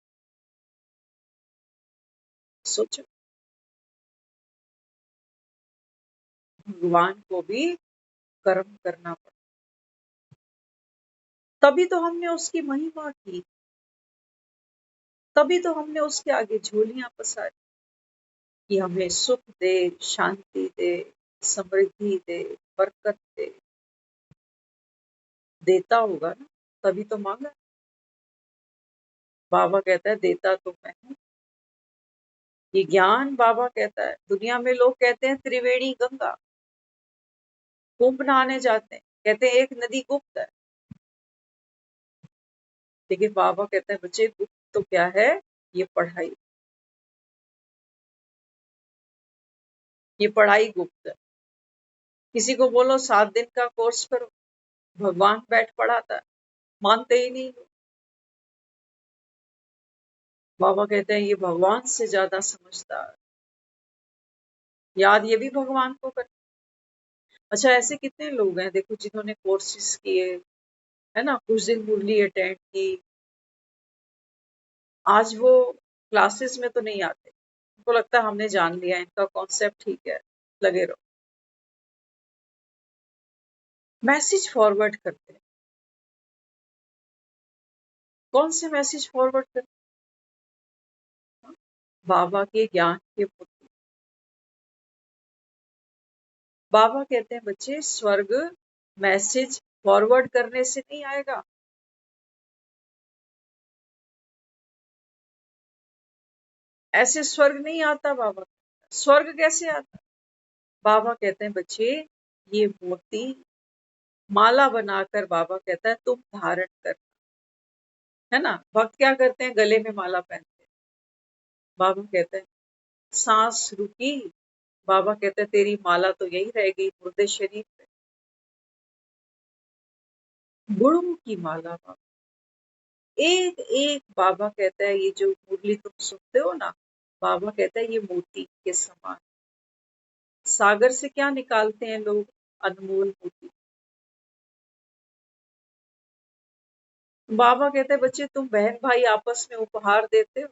सोचो, भगवान को भी कर्म करना पड़ता, तभी तो हमने उसकी महिमा की, तभी तो हमने उसके आगे झोलियां पसारी कि हमें सुख दे, शांति दे, समृद्धि दे, बरकत दे। देता होगा ना, तभी तो मांगा। बाबा कहता है देता तो मैं हूँ। ये ज्ञान बाबा कहता है। दुनिया में लोग कहते हैं त्रिवेणी गंगा, कुंभ नहाने जाते हैं, कहते हैं एक नदी गुप्त है। लेकिन बाबा कहते हैं बच्चे गुप्त तो क्या है, ये पढ़ाई, ये पढ़ाई गुप्त है। किसी को बोलो 7 दिन का कोर्स करो, भगवान बैठ पढ़ाता है, मानते ही नहीं लोग। बाबा कहते हैं ये भगवान से ज्यादा समझदार, याद ये भी भगवान को कर। अच्छा, ऐसे कितने लोग हैं देखो जिन्होंने कोर्सेज किए, है ना, कुछ दिन मुरली अटेंड की, आज वो क्लासेस में तो नहीं आते, उनको लगता है हमने जान लिया, इनका कॉन्सेप्ट ठीक है, लगे रहो। मैसेज फॉरवर्ड करते हैं, कौन से मैसेज फॉरवर्ड करते हैं? बाबा के ज्ञान के पुत्र। बाबा कहते हैं बच्चे स्वर्ग मैसेज फॉरवर्ड करने से नहीं आएगा, ऐसे स्वर्ग नहीं आता बाबा। स्वर्ग कैसे आता? बाबा कहते हैं बच्चे ये मोती माला बनाकर, बाबा कहता है तुम धारण कर, है ना। भक्त क्या करते हैं, गले में माला पहनते हैं। बाबा कहते हैं सांस रुकी, बाबा कहते हैं तेरी माला तो यही रह गई मुर्दे शरीर पे। गुणों की माला बाबा, एक एक बाबा कहता है ये जो मुरली तुम सुनते हो ना, बाबा कहता है ये मोती के समान। सागर से क्या निकालते हैं लोग, अनमोल मोती। बाबा कहते हैं बच्चे तुम बहन भाई आपस में उपहार देते हो,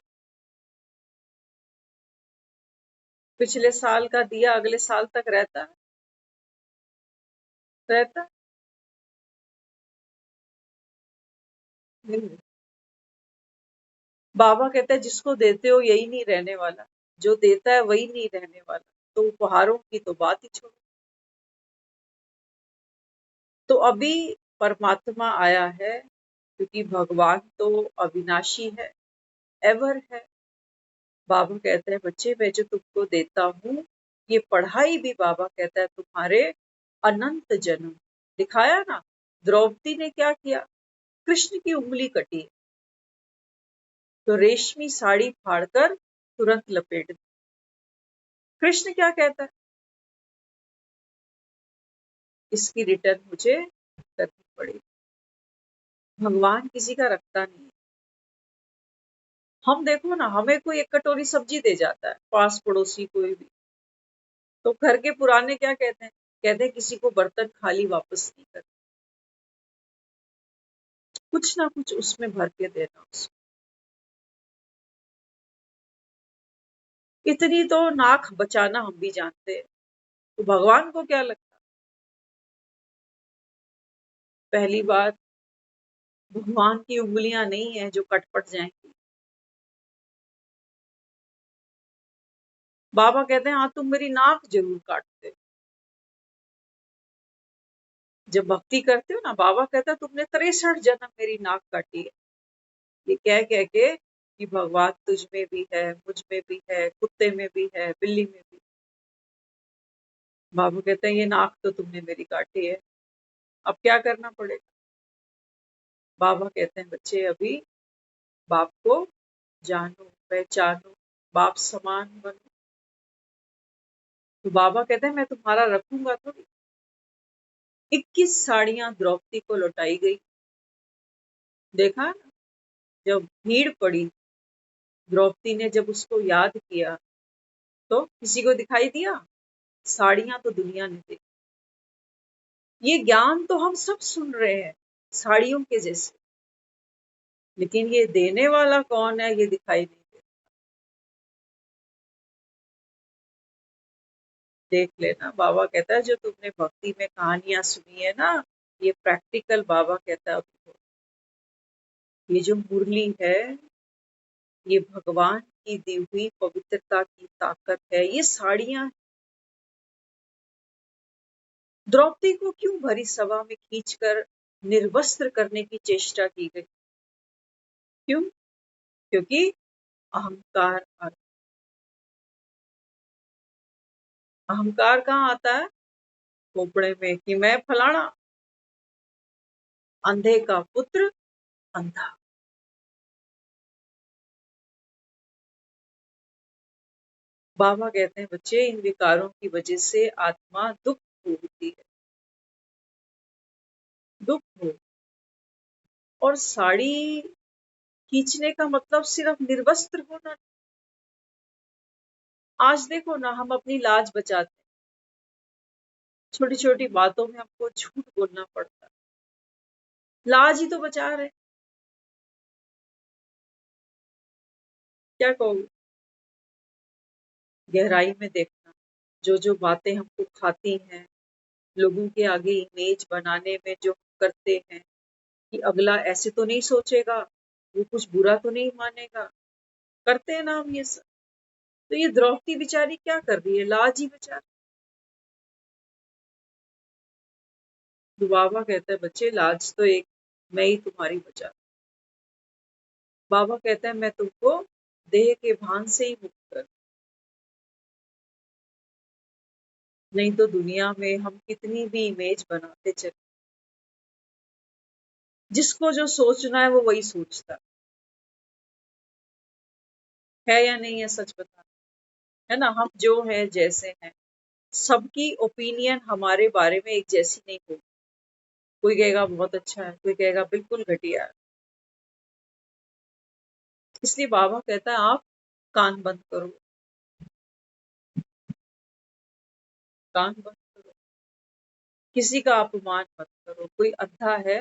पिछले साल का दिया अगले साल तक रहता है? रहता है? नहीं। बाबा कहता है जिसको देते हो यही नहीं रहने वाला, जो देता है वही नहीं रहने वाला, तो उपहारों की तो बात ही छोड़ो। तो अभी परमात्मा आया है, क्योंकि भगवान तो अविनाशी है, एवर है। बाबा कहते हैं बच्चे मैं जो तुमको देता हूँ, ये पढ़ाई भी बाबा कहता है तुम्हारे अनंत जन्म। दिखाया ना, द्रौपदी ने क्या किया, कृष्ण की उंगली कटी तो रेशमी साड़ी फाड़कर तुरंत लपेट दी। कृष्ण क्या कहता है, इसकी रिटर्न मुझे करनी पड़ेगी। भगवान किसी का रखता नहीं है। हम देखो ना, हमें कोई एक कटोरी सब्जी दे जाता है, पास पड़ोसी कोई भी, तो घर के पुराने क्या कहते हैं, कहते हैं किसी को बर्तन खाली वापस नहीं करते, कुछ ना कुछ उसमें भर के देना उसको। इतनी तो नाक बचाना हम भी जानते हैं, तो भगवान को क्या लगता। पहली बात, भगवान की उंगलियां नहीं है जो कटपट जाएंगी। बाबा कहते हैं हाँ तुम मेरी नाक जरूर काटते हो। जब भक्ति करते हो ना, बाबा कहता है तुमने 63 जन्म मेरी नाक काटी है, ये कह के कि भगवान तुझ में भी है, मुझ में भी है, कुत्ते में भी है, बिल्ली में भी। बाबा कहते हैं ये नाक तो तुमने मेरी काटी है, अब क्या करना पड़ेगा। बाबा कहते हैं बच्चे अभी बाप को जानो, पहचानो, बाप समान बनो। तो बाबा कहते हैं मैं तुम्हारा रखूंगा थोड़ी। 21 साड़ियां द्रौपदी को लौटाई गई। देखा, जब भीड़ पड़ी, द्रौपदी ने जब उसको याद किया, तो किसी को दिखाई दिया, साड़ियां तो दुनिया ने देखी। ये ज्ञान तो हम सब सुन रहे हैं साड़ियों के जैसे, लेकिन ये देने वाला कौन है ये दिखाई नहीं देता। देख लेना, बाबा कहता है जो तुमने भक्ति में कहानियां सुनी है ना, ये प्रैक्टिकल बाबा कहता है अभी हो। ये जो मुरली है, ये भगवान की दी हुई पवित्रता की ताकत है। ये साड़ियां द्रौपदी को क्यों भरी सभा में खींचकर निर्वस्त्र करने की चेष्टा की गई, क्यों, क्योंकि अहंकार अहंकार कहाँ आता है, खोपड़े में, कि मैं फलाना, अंधे का पुत्र अंधा। बाबा कहते हैं बच्चे इन विकारों की वजह से आत्मा दुख भोगती है, दुख भोग। और साड़ी खींचने का मतलब सिर्फ निर्वस्त्र होना। आज देखो ना, हम अपनी लाज बचाते हैं, छोटी छोटी बातों में हमको झूठ बोलना पड़ता है, लाज ही तो बचा रहे। क्या कहोगे, गहराई में देखना, जो जो बातें हमको खाती हैं, लोगों के आगे इमेज बनाने में जो हम करते हैं, कि अगला ऐसे तो नहीं सोचेगा, वो कुछ बुरा तो नहीं मानेगा, करते हैं ना हम ये सब। तो ये द्रौपदी बेचारी क्या कर रही है, लाज ही बचा रही। तो बाबा कहता है बच्चे लाज तो एक मैं ही तुम्हारी बचा। बाबा कहता है मैं तुमको देह के भान से ही मुक्त कर, नहीं तो दुनिया में हम कितनी भी इमेज बनाते चले, जिसको जो सोचना है वो वही सोचता है या नहीं है, सच बता, है ना। हम जो है जैसे हैं, सबकी ओपिनियन हमारे बारे में एक जैसी नहीं होगी। कोई कहेगा बहुत अच्छा है, कोई कहेगा बिल्कुल घटिया है। इसलिए बाबा कहता है आप कान बंद करो, कान बंद करो, किसी का अपमान मत करो। कोई अंधा है,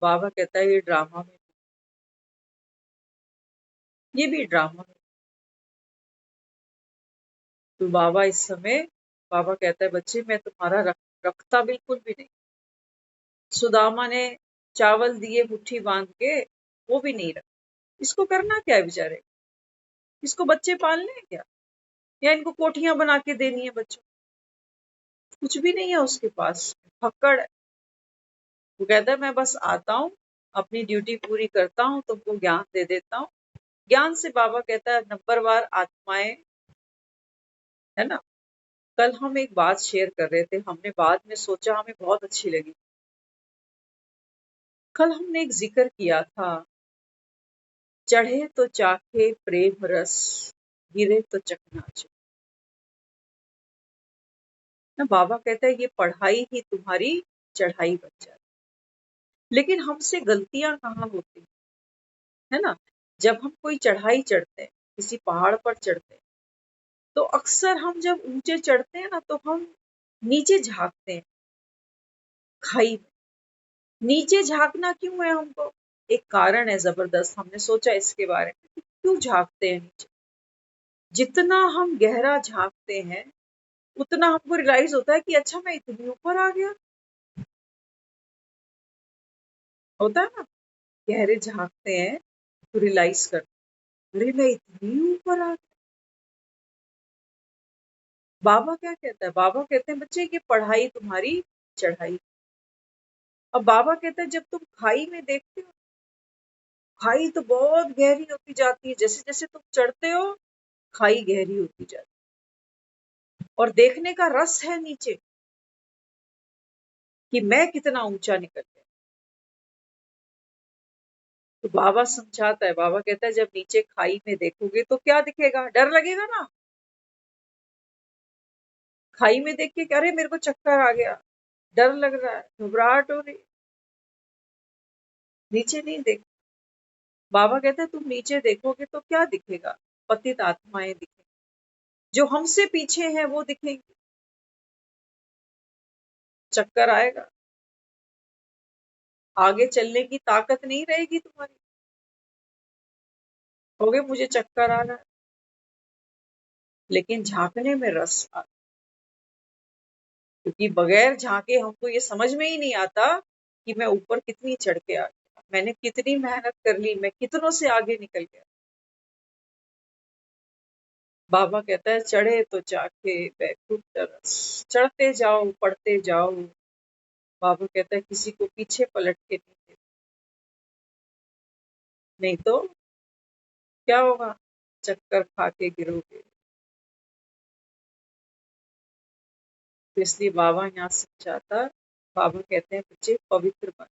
बाबा कहता है ये ड्रामा में, ये भी ड्रामा में। तो बाबा कहता है बच्चे मैं तुम्हारा रखता बिल्कुल भी नहीं। सुदामा ने चावल दिए मुट्ठी बांध के, वो भी नहीं रखा। इसको करना क्या है बेचारे? इसको बच्चे पालने हैं क्या, या इनको कोठियां बना के देनी है बच्चों? कुछ भी नहीं है उसके पास, फक्कड़ है। वो कहता है मैं बस आता हूँ, अपनी ड्यूटी पूरी करता हूँ, तुमको ज्ञान दे देता हूँ। ज्ञान से बाबा कहता है नंबरवार आत्माएं, है ना। कल हम एक बात शेयर कर रहे थे, हमने बाद में सोचा, हमें बहुत अच्छी लगी। कल हमने एक जिक्र किया था, चढ़े तो चाखे प्रेम रस, गिरे तो चकनाचूर। ना बाबा कहता है ये पढ़ाई ही तुम्हारी चढ़ाई बन जाती। लेकिन हमसे गलतियां कहाँ होती है ना। जब हम कोई चढ़ाई चढ़ते हैं, किसी पहाड़ पर चढ़ते हैं, तो अक्सर हम जब ऊंचे चढ़ते हैं ना, तो हम नीचे झांकते हैं खाई में। नीचे झांकना क्यों है हमको? एक कारण है जबरदस्त, हमने सोचा इसके बारे में कि क्यों झांकते हैं नीचे। जितना हम गहरा झांकते हैं, उतना हमको रियलाइज होता है कि अच्छा मैं इतनी ऊपर आ गया। होता है ना, गहरे झांकते हैं तो रियलाइज करते, अरे मैं इतनी ऊपर आ गया। बाबा क्या कहता है? बाबा कहते हैं बच्चे ये पढ़ाई तुम्हारी चढ़ाई। अब बाबा कहता है जब तुम खाई में देखते हो, खाई तो बहुत गहरी होती जाती है, जैसे जैसे तुम चढ़ते हो खाई गहरी होती जाती है। और देखने का रस है नीचे कि मैं कितना ऊंचा निकल गया। तो बाबा समझाता है, बाबा कहता है जब नीचे खाई में देखोगे तो क्या दिखेगा? डर लगेगा ना। खाई में देख के अरे मेरे को चक्कर आ गया, डर लग रहा है, घबराहट हो रही। नीचे नहीं देख। बाबा कहते हैं तुम नीचे देखोगे तो क्या दिखेगा? पतित आत्माएं दिखेंगी, जो हमसे पीछे हैं वो दिखेंगी। चक्कर आएगा, आगे चलने की ताकत नहीं रहेगी तुम्हारी। होगे मुझे चक्कर आ रहा है, लेकिन झांकने में रस आता, क्योंकि बगैर झांके हमको ये समझ में ही नहीं आता कि मैं ऊपर कितनी चढ़ के आ गया, मैंने कितनी मेहनत कर ली, मैं कितनों से आगे निकल गया। बाबा कहता है चढ़े तो चाखे बैकुंठ रस, चढ़ते जाओ पढ़ते जाओ। बाबा कहता है किसी को पीछे पलट के नहीं देते, नहीं तो क्या होगा? चक्कर खा के गिरोगे। तो इसलिए बाबा यहाँ समझाता, बाबा कहते हैं बच्चे पवित्र बन।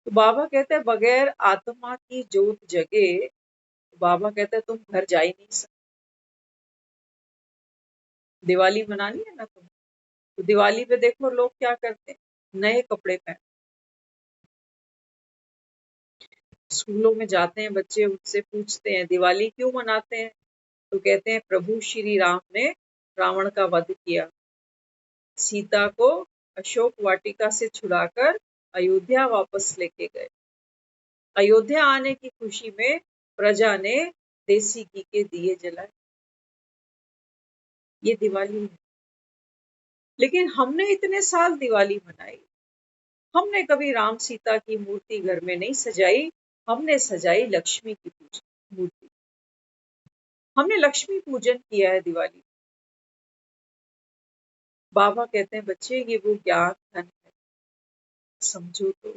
तो बाबा कहते हैं बगैर आत्मा की जोत जगे, तो बाबा कहते हैं तुम घर जा ही नहीं सकते। दिवाली मनानी है ना तुम, तो दिवाली पे देखो लोग क्या करते हैं, नए कपड़े पहन। स्कूलों में जाते हैं बच्चे, उनसे पूछते हैं दिवाली क्यों मनाते हैं, तो कहते हैं प्रभु श्री राम ने रावण का वध किया, सीता को अशोक वाटिका से छुड़ाकर अयोध्या वापस लेके गए। अयोध्या आने की खुशी में प्रजा ने देसी घी के दिए जलाए। ये दिवाली है। लेकिन हमने इतने साल दिवाली मनाई, हमने कभी राम सीता की मूर्ति घर में नहीं सजाई, हमने सजाई लक्ष्मी की पूजा मूर्ति। हमने लक्ष्मी पूजन किया है दिवाली। बाबा कहते हैं बच्चे ये वो ज्ञान धन है, समझो तो।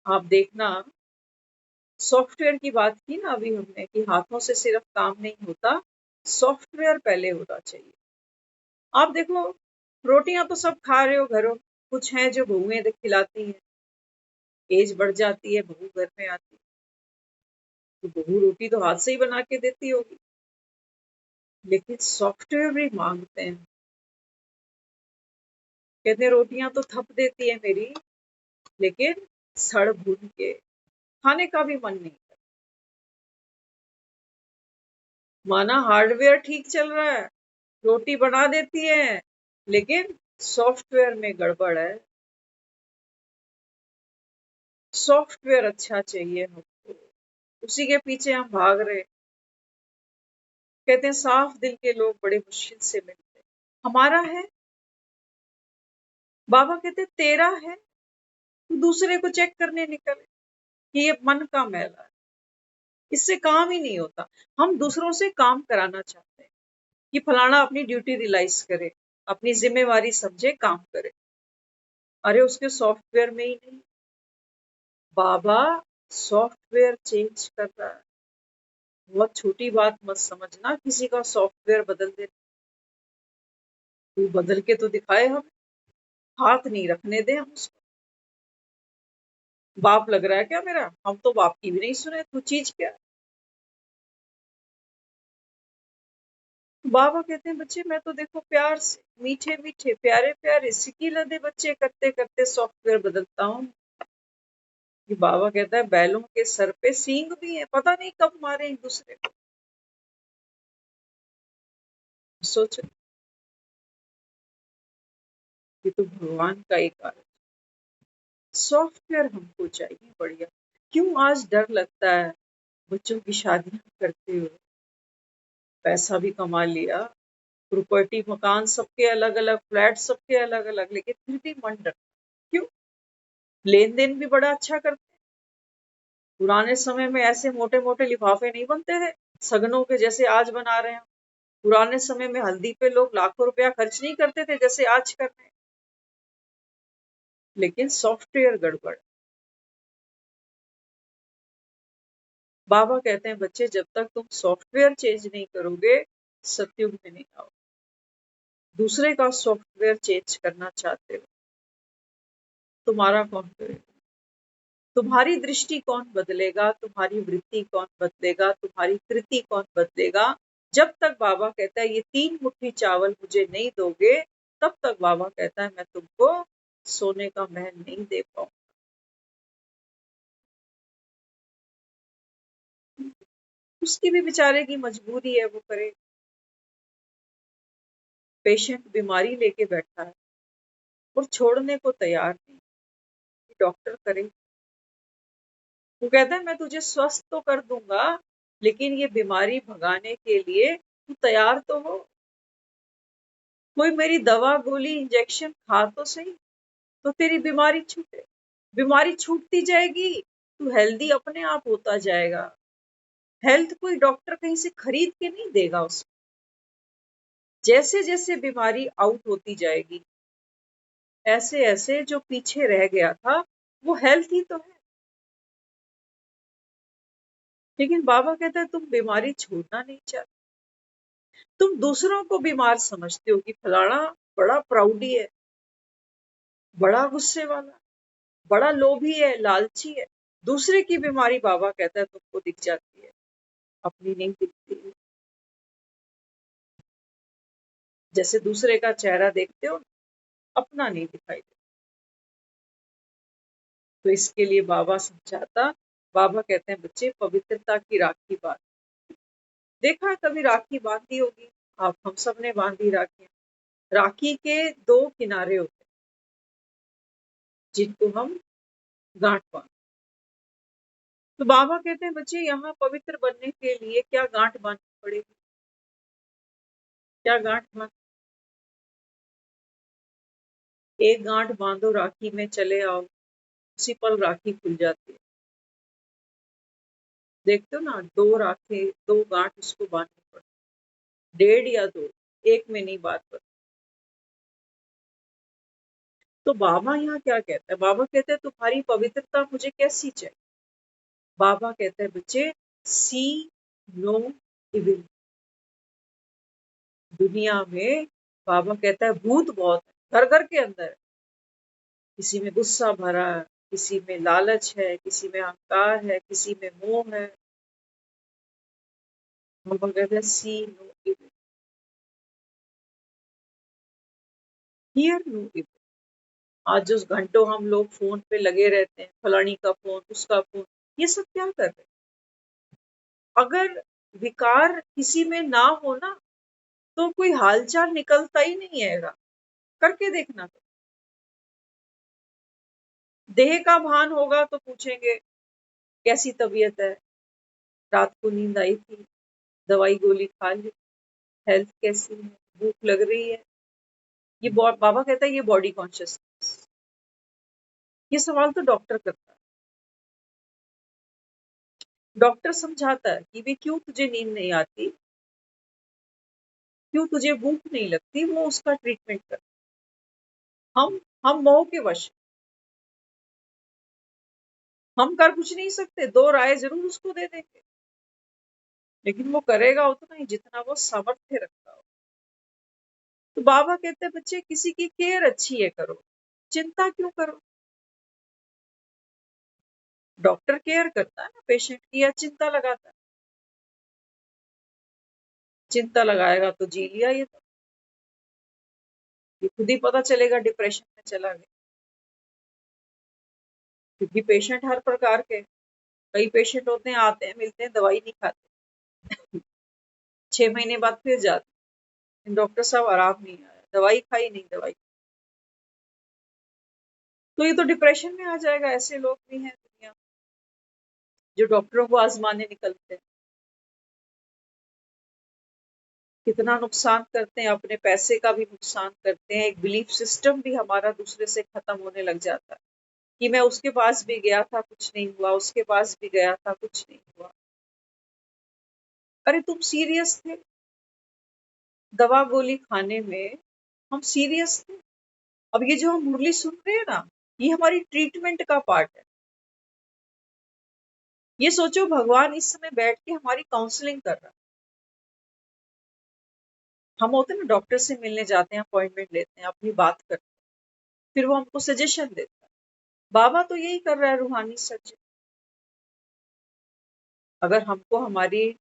आप देखना, सॉफ्टवेयर की बात की ना अभी हमने कि हाथों से सिर्फ काम नहीं होता, सॉफ्टवेयर पहले होना चाहिए। आप देखो, रोटियां तो सब खा रहे हो घरों, कुछ हैं जो बहुएं खिलाती हैं, एज बढ़ जाती है बहू घर में आती है, तो बहू रोटी तो हाथ से ही बना के देती होगी, लेकिन सॉफ्टवेयर भी मांगते हैं। कहते हैं रोटियां तो थप देती है मेरी, लेकिन सड़ भून के खाने का भी मन नहीं करता। माना हार्डवेयर ठीक चल रहा है, रोटी बना देती है, लेकिन सॉफ्टवेयर में गड़बड़ है। सॉफ्टवेयर अच्छा चाहिए हमको, उसी के पीछे हम भाग रहे। कहते हैं साफ दिल के लोग बड़े मुश्किल से मिलते हैं। हमारा है, बाबा कहते तेरा है, तू दूसरे को चेक करने निकल कि ये मन का मैला है, इससे काम ही नहीं होता। हम दूसरों से काम कराना चाहते हैं कि फलाना अपनी ड्यूटी रियलाइज करे, अपनी जिम्मेवारी समझे, काम करे। अरे उसके सॉफ्टवेयर में ही नहीं, बाबा सॉफ्टवेयर चेंज कर रहा है। बहुत छोटी बात मत समझना किसी का सॉफ्टवेयर बदल दे। तू बदल के तो दिखाए, हम हाथ नहीं रखने दे हम उसको। बाप लग रहा है क्या मेरा? हम तो बाप की भी नहीं सुने, तू चीज क्या है? बाबा कहते हैं बच्चे मैं तो देखो प्यार से मीठे मीठे प्यारे प्यारे सिकी लदे बच्चे करते करते सॉफ्टवेयर बदलता हूँ। कि बाबा कहता है बैलों के सर पे सींग भी है, पता नहीं कब मारे एक दूसरे को। सोचो कि तो भगवान का एक कार्य। सॉफ्टवेयर हमको चाहिए बढ़िया। क्यों आज डर लगता है बच्चों की शादियां करते हुए? पैसा भी कमा लिया, प्रॉपर्टी मकान सबके अलग अलग, फ्लैट सबके अलग अलग, लेकिन फिर भी मन डर। क्यों? लेन देन भी बड़ा अच्छा करते हैं। पुराने समय में ऐसे मोटे मोटे लिफाफे नहीं बनते थे सगनों के जैसे आज बना रहे हैं। पुराने समय में हल्दी पे लोग लाखों रुपया खर्च नहीं करते थे जैसे आज कर रहे हैं। लेकिन सॉफ्टवेयर गड़बड़। बाबा कहते हैं बच्चे जब तक तुम सॉफ्टवेयर चेंज नहीं करोगे सतयुग में नहीं आओ। दूसरे का सॉफ्टवेयर चेंज करना चाहते हो, तुम्हारा कौन करेगा? तुम्हारी दृष्टि कौन बदलेगा? तुम्हारी वृत्ति कौन बदलेगा? तुम्हारी कृति कौन बदलेगा? जब तक बाबा कहता है ये 3 मुट्ठी चावल मुझे नहीं दोगे, तब तक बाबा कहता है मैं तुमको सोने का महल नहीं दे पाऊंगा। उसकी भी बेचारे की मजबूरी है, वो करे। पेशेंट बीमारी लेके बैठा है और छोड़ने को तैयार नहीं। डॉक्टर करे, वो कहता है मैं तुझे स्वस्थ तो कर दूंगा, लेकिन ये बीमारी भगाने के लिए तू तैयार तो हो। कोई मेरी दवा गोली इंजेक्शन खा तो सही, तो तेरी बीमारी छूटे। बीमारी छूटती जाएगी, तू हेल्दी अपने आप होता जाएगा। हेल्थ कोई डॉक्टर कहीं से खरीद के नहीं देगा उसको। जैसे जैसे बीमारी आउट होती जाएगी, ऐसे ऐसे जो पीछे रह गया था वो हेल्थ ही तो है। लेकिन बाबा कहता है तुम बीमारी छोड़ना नहीं चाहते, तुम दूसरों को बीमार समझते हो कि फलाना बड़ा प्राउडी है, बड़ा गुस्से वाला, बड़ा लोभी है, लालची है। दूसरे की बीमारी बाबा कहता है तुमको दिख जाती है, अपनी नहीं दिखती है। जैसे दूसरे का चेहरा देखते हो, अपना नहीं दिखाई देता। तो इसके लिए बाबा समझाता, बाबा कहते हैं बच्चे पवित्रता की राखी बांध। देखा है कभी राखी बांधी होगी? आप हम सब ने बांधी राखी। राखी के 2 किनारे होते हैं जिनको हम गांठ बांध। तो बाबा कहते हैं बच्चे यहाँ पवित्र बनने के लिए क्या गांठ बांधनी पड़ेगी? क्या गांठ बांध? एक गांठ बांधो, राखी में चले आओ, उसी पल राखी खुल जाती है। देखते हो ना, 2 राखे 2 गांठ उसको बांधनी पड़ती, 1.5 या 2, एक में नहीं बात पर। तो बाबा यहाँ क्या कहता है? बाबा कहते हैं तुम्हारी पवित्रता मुझे कैसी चाहिए? बाबा कहता है बच्चे सी नो इविल। दुनिया में बाबा कहता है भूत बहुत है, घर घर के अंदर है। किसी में गुस्सा भरा है, किसी में लालच है, किसी में अहंकार है, किसी में मोह है। बाबा कहता है see no evil, hear no evil. आज जो घंटों हम लोग फोन पे लगे रहते हैं, फलानी का फोन, उसका फोन, ये सब क्या कर रहे हैं? अगर विकार किसी में ना हो ना, तो कोई हालचाल निकलता ही नहीं है। करके देखना। तो देह का भान होगा तो पूछेंगे कैसी तबीयत है, रात को नींद आई थी, दवाई गोली खा ली, हेल्थ कैसी है, भूख लग रही है। ये बाबा कहता है ये बॉडी कॉन्शियसनेस। ये सवाल तो डॉक्टर करता है। डॉक्टर समझाता है कि वे क्यों तुझे नींद नहीं आती, क्यों तुझे भूख नहीं लगती, वो उसका ट्रीटमेंट करता है। हम मोह के वश हैं। हम कर कुछ नहीं सकते, दो राय जरूर उसको दे देंगे, लेकिन वो करेगा उतना ही जितना वो सामर्थ्य रखता हो। तो बाबा कहते हैं बच्चे किसी की केयर अच्छी है करो, चिंता क्यों करो। डॉक्टर केयर करता है ना पेशेंट की, या चिंता लगाता है? चिंता लगाएगा तो जी लिया ये तो। ये खुद ही पता चलेगा डिप्रेशन में चला गया। क्योंकि पेशेंट हर प्रकार के, कई पेशेंट होते हैं आते हैं मिलते हैं दवाई नहीं खाते, 6 महीने बाद फिर जाते हैं, डॉक्टर साहब आराम नहीं आया, दवाई खाई नहीं दवाई। तो ये तो डिप्रेशन में आ जाएगा। ऐसे लोग भी हैं दुनिया में, जो डॉक्टरों को आजमाने निकलते हैं, कितना नुकसान करते हैं, अपने पैसे का भी नुकसान करते हैं। एक बिलीफ सिस्टम भी हमारा दूसरे से खत्म होने लग जाता है कि मैं उसके पास भी गया था कुछ नहीं हुआ, उसके पास भी गया था कुछ नहीं हुआ। अरे तुम सीरियस थे दवा गोली खाने में, हम सीरियस थे। अब ये जो हम मुरली सुन रहे हैं ना, ये हमारी ट्रीटमेंट का पार्ट है। ये सोचो भगवान इस समय बैठ के हमारी काउंसलिंग कर रहा है। हम होते हैं ना डॉक्टर से मिलने जाते हैं, अपॉइंटमेंट लेते हैं, अपनी बात करते हैं, फिर वो हमको सजेशन देता है। बाबा तो यही कर रहा है, रूहानी सर्जन। अगर हमको हमारी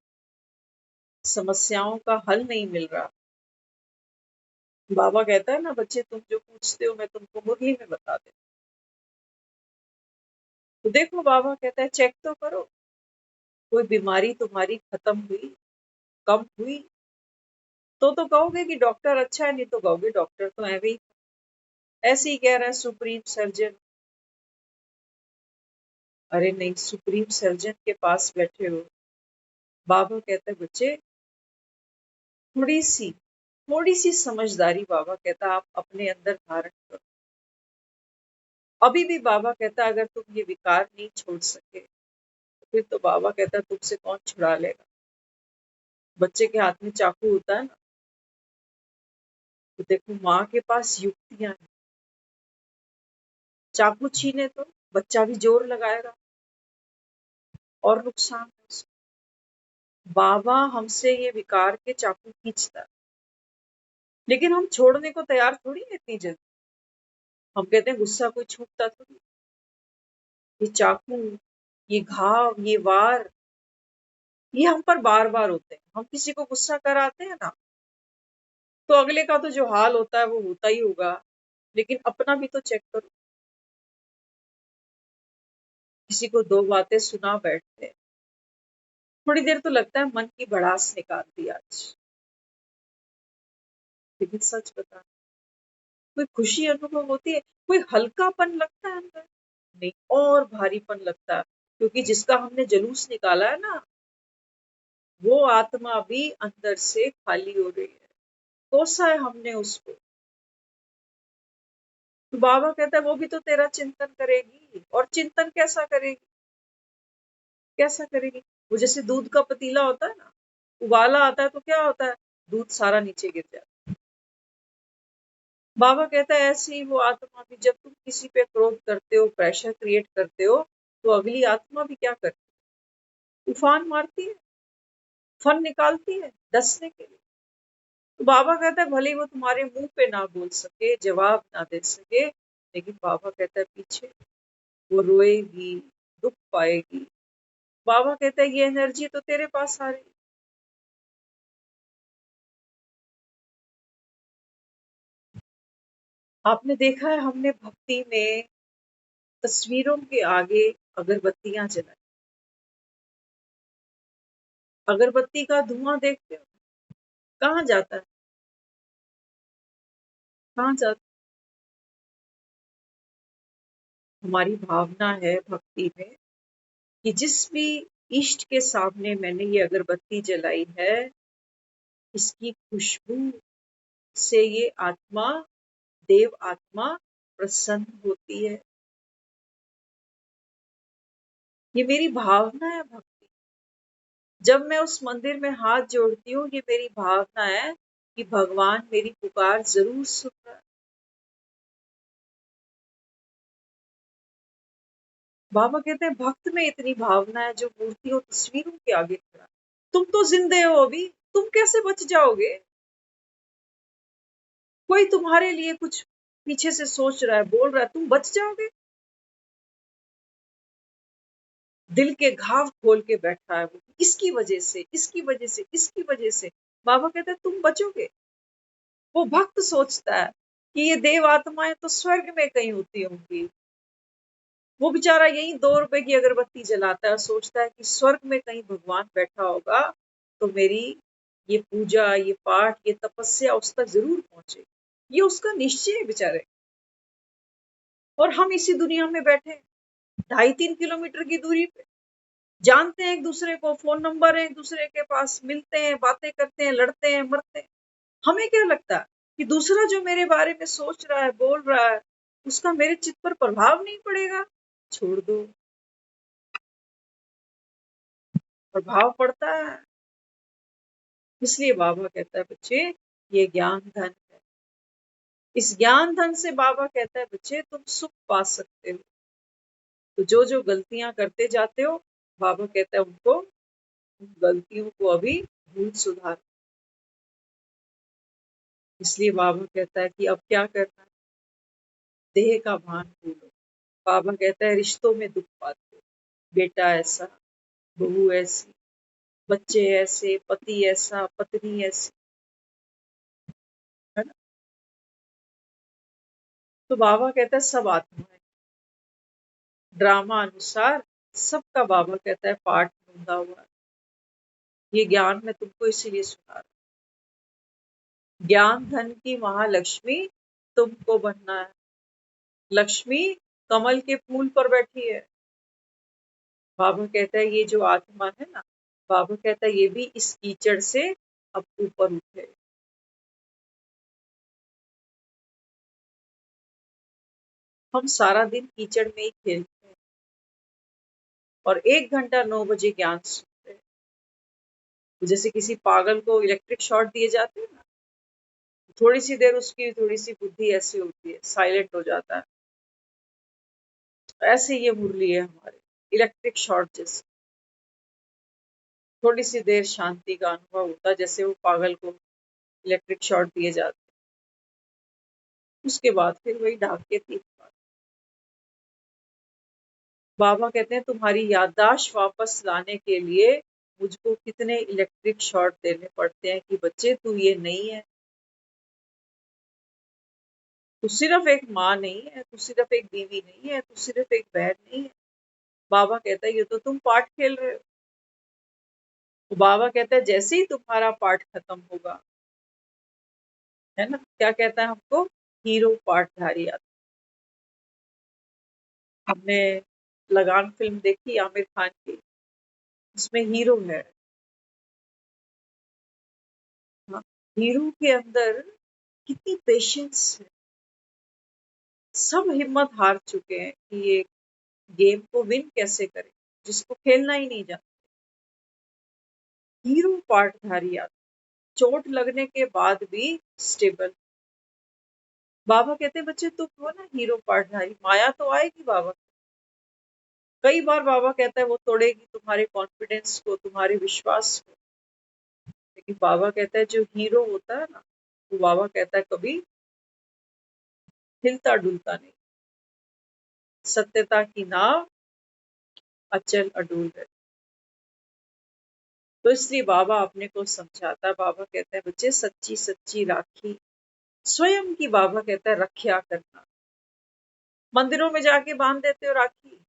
समस्याओं का हल नहीं मिल रहा, बाबा कहता है ना बच्चे तुम जो पूछते हो मैं तुमको मुरली में बता देता। तो देखो बाबा कहता है चेक तो करो, कोई बीमारी तुम्हारी खत्म हुई, कम हुई, तो कहोगे कि डॉक्टर अच्छा है, नहीं तो कहोगे डॉक्टर तो है भी। ऐसे ही कह रहा है सुप्रीम सर्जन। अरे नहीं, सुप्रीम सर्जन के पास बैठे हो। बाबा कहता है बच्चे थोड़ी सी समझदारी, बाबा कहता आप अपने अंदर धारण करो। अभी भी बाबा कहता अगर तुम ये विकार नहीं छोड़ सके तो फिर तो बाबा कहता तुमसे कौन छुड़ा लेगा। बच्चे के हाथ में चाकू होता है ना, तो देखो माँ के पास युक्तियां हैं। चाकू छीने तो बच्चा भी जोर लगाएगा और नुकसान है उसको। बाबा हमसे ये विकार के चाकू खींचता है, लेकिन हम छोड़ने को तैयार थोड़ी है इतनी जल्दी। हम कहते हैं गुस्सा कोई छूटता थोड़ी। ये चाकू, ये घाव, ये वार, ये हम पर बार बार होते हैं। हम किसी को गुस्सा कराते हैं ना, तो अगले का तो जो हाल होता है वो होता ही होगा, लेकिन अपना भी तो चेक करो। किसी को दो बातें सुना बैठते हैं, थोड़ी देर तो लगता है मन की भड़ास निकाल दी आज, लेकिन सच बता कोई खुशी अनुभव होती है, कोई हल्कापन लगता है अंदर? नहीं, और भारीपन लगता है। क्योंकि जिसका हमने जुलूस निकाला है ना, वो आत्मा भी अंदर से खाली हो रही है। कोसा है हमने उसको। तो बाबा कहता है वो भी तो तेरा चिंतन करेगी। और चिंतन कैसा करेगी, कैसा करेगी? वो जैसे दूध का पतीला होता है ना, उबाला आता है तो क्या होता है, दूध सारा नीचे गिर जाता है। बाबा कहता है ऐसे ही वो आत्मा भी, जब तुम किसी पे क्रोध करते हो, प्रेशर क्रिएट करते हो, तो अगली आत्मा भी क्या करती है, उफान मारती है, फन निकालती है डसने के लिए। तो बाबा कहता है भले ही वो तुम्हारे मुंह पे ना बोल सके, जवाब ना दे सके, लेकिन बाबा कहता है पीछे वो रोएगी, दुख पाएगी। बाबा कहता है ये एनर्जी तो तेरे पास आ रही। आपने देखा है हमने भक्ति में तस्वीरों के आगे अगरबत्तियां जलाई। अगरबत्ती का धुआं देखते हो कहाँ जाता है, कहाँ जाता है? हमारी भावना है भक्ति में कि जिस भी इष्ट के सामने मैंने ये अगरबत्ती जलाई है, इसकी खुशबू से ये आत्मा, देव आत्मा प्रसन्न होती है। ये मेरी भावना है भक्ति। जब मैं उस मंदिर में हाथ जोड़ती हूँ, ये मेरी भावना है कि भगवान मेरी पुकार जरूर सुन रहा है। बाबा कहते हैं भक्त में इतनी भावना है जो मूर्तियों तस्वीरों के आगे खड़ा है। तुम तो जिंदे हो अभी, तुम कैसे बच जाओगे? कोई तुम्हारे लिए कुछ पीछे से सोच रहा है, बोल रहा है, तुम बच जाओगे? दिल के घाव खोल के बैठा है वो, इसकी वजह से, इसकी वजह से, इसकी वजह से। बाबा कहते हैं तुम बचोगे। वो भक्त सोचता है कि ये देव आत्माएं तो स्वर्ग में कहीं होती होंगी। वो बेचारा यही 2 रुपए की अगरबत्ती जलाता है और सोचता है कि स्वर्ग में कहीं भगवान बैठा होगा तो मेरी ये पूजा, ये पाठ, ये तपस्या उस तक जरूर पहुंचे। ये उसका निश्चय है बेचारे। और हम इसी दुनिया में बैठे 2.5-3 किलोमीटर की दूरी पे, जानते हैं एक दूसरे को, फोन नंबर है एक दूसरे के पास, मिलते हैं, बातें करते हैं, लड़ते हैं, मरते हैं। हमें क्या लगता है कि दूसरा जो मेरे बारे में सोच रहा है, बोल रहा है, उसका मेरे चित्त पर प्रभाव नहीं पड़ेगा? छोड़ दो, प्रभाव पड़ता है। इसलिए बाबा कहता है बच्चे, ये ज्ञान धन है। इस ज्ञान धन से बाबा कहता है बच्चे तुम सुख पा सकते हो। तो जो जो गलतियां करते जाते हो, बाबा कहता है उनको, उन गलतियों को अभी भूल सुधार। इसलिए बाबा कहता है कि अब क्या करना है, देह का भान भूलो। बाबा कहता है रिश्तों में दुख पाते हो, बेटा ऐसा, बहू ऐसी, बच्चे ऐसे, पति ऐसा, पत्नी ऐसी, है ना? तो बाबा कहता है सब आत्मा है। ड्रामा अनुसार सबका बाबा कहता है पाठ बंधा हुआ है। ये ज्ञान मैं तुमको इसीलिए सुना रहा हूँ। ज्ञान धन की महालक्ष्मी तुमको बनना है। लक्ष्मी कमल के फूल पर बैठी है। बाबा कहता है ये जो आत्मा है ना, बाबा कहता है ये भी इस कीचड़ से अब ऊपर उठे। हम सारा दिन कीचड़ में ही खेलते हैं और 1 घंटा 9 बजे ज्ञान सुनते हैं। तो जैसे किसी पागल को इलेक्ट्रिक शॉर्ट दिए जाते हैं ना, थोड़ी सी देर उसकी थोड़ी सी बुद्धि ऐसी होती है, साइलेंट हो जाता है। ऐसे ये मुरली है हमारे, इलेक्ट्रिक शॉर्ट जैसे। थोड़ी सी देर शांति का अनुभव होता है, जैसे वो पागल को इलेक्ट्रिक शॉर्ट दिए जाते हैं। उसके बाद फिर वही ढाक के तीन बार। बाबा कहते हैं तुम्हारी याददाश्त वापस लाने के लिए मुझको कितने इलेक्ट्रिक शॉर्ट देने पड़ते हैं कि बच्चे तू ये नहीं है, तू सिर्फ एक माँ नहीं है, तू सिर्फ एक बीवी नहीं है, तू सिर्फ एक बहन नहीं है। बाबा कहता है ये तो तुम पाठ खेल रहे हो। तो बाबा कहता है जैसे ही तुम्हारा पाठ खत्म होगा, है ना, क्या कहता है हमको, हीरो पाठधारी आता। हमने लगान फिल्म देखी आमिर खान की, उसमें हीरो है। हाँ, हीरो के अंदर कितनी पेशेंस है। सब हिम्मत हार चुके हैं कि ये गेम को विन कैसे करें, जिसको खेलना ही नहीं जाता। हीरो पाठधारी आता, चोट लगने के बाद भी स्टेबल। बाबा कहते हैं बच्चे तुम हो ना हीरो पाठधारी, माया तो आएगी बाबा। कई बार बाबा कहता है वो तोड़ेगी तुम्हारे कॉन्फिडेंस को, तुम्हारे विश्वास को। लेकिन बाबा कहता है जो हीरो होता है ना, वो बाबा कहता है कभी हिलता डुलता नहीं। सत्यता की नाव अचल अडोल है। तो इसलिए बाबा अपने को समझाता है। बाबा कहता है बच्चे सच्ची सच्ची राखी स्वयं की, बाबा कहता है रक्षा करना। मंदिरों में जाके बांध देते हो राखी,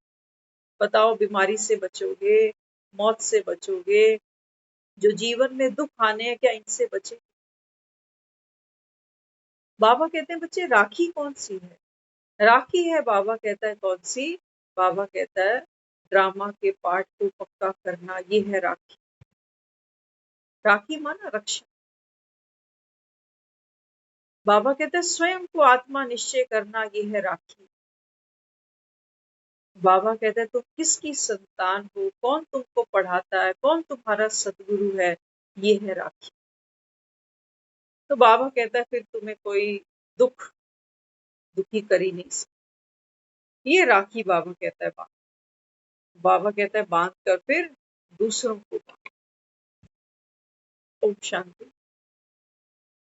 बताओ बीमारी से बचोगे, मौत से बचोगे, जो जीवन में दुख आने हैं क्या इनसे बचे? बाबा कहते हैं बच्चे राखी कौन सी है? राखी है, बाबा कहता है कौन सी? बाबा कहता है ड्रामा के पार्ट को पक्का करना, ये है राखी। राखी माना रक्षा। बाबा कहते हैं स्वयं को आत्मा निश्चय करना ये है राखी। बाबा कहते हैं तुम किसकी संतान हो, कौन तुमको पढ़ाता है, कौन तुम्हारा सदगुरु है, ये है राखी। तो बाबा कहता है फिर तुम्हें कोई दुखी कर ही नहीं सकता। ये राखी बाबा कहता है बांध। बाबा कहता है बांध कर फिर दूसरों को बांध। ओम शांति।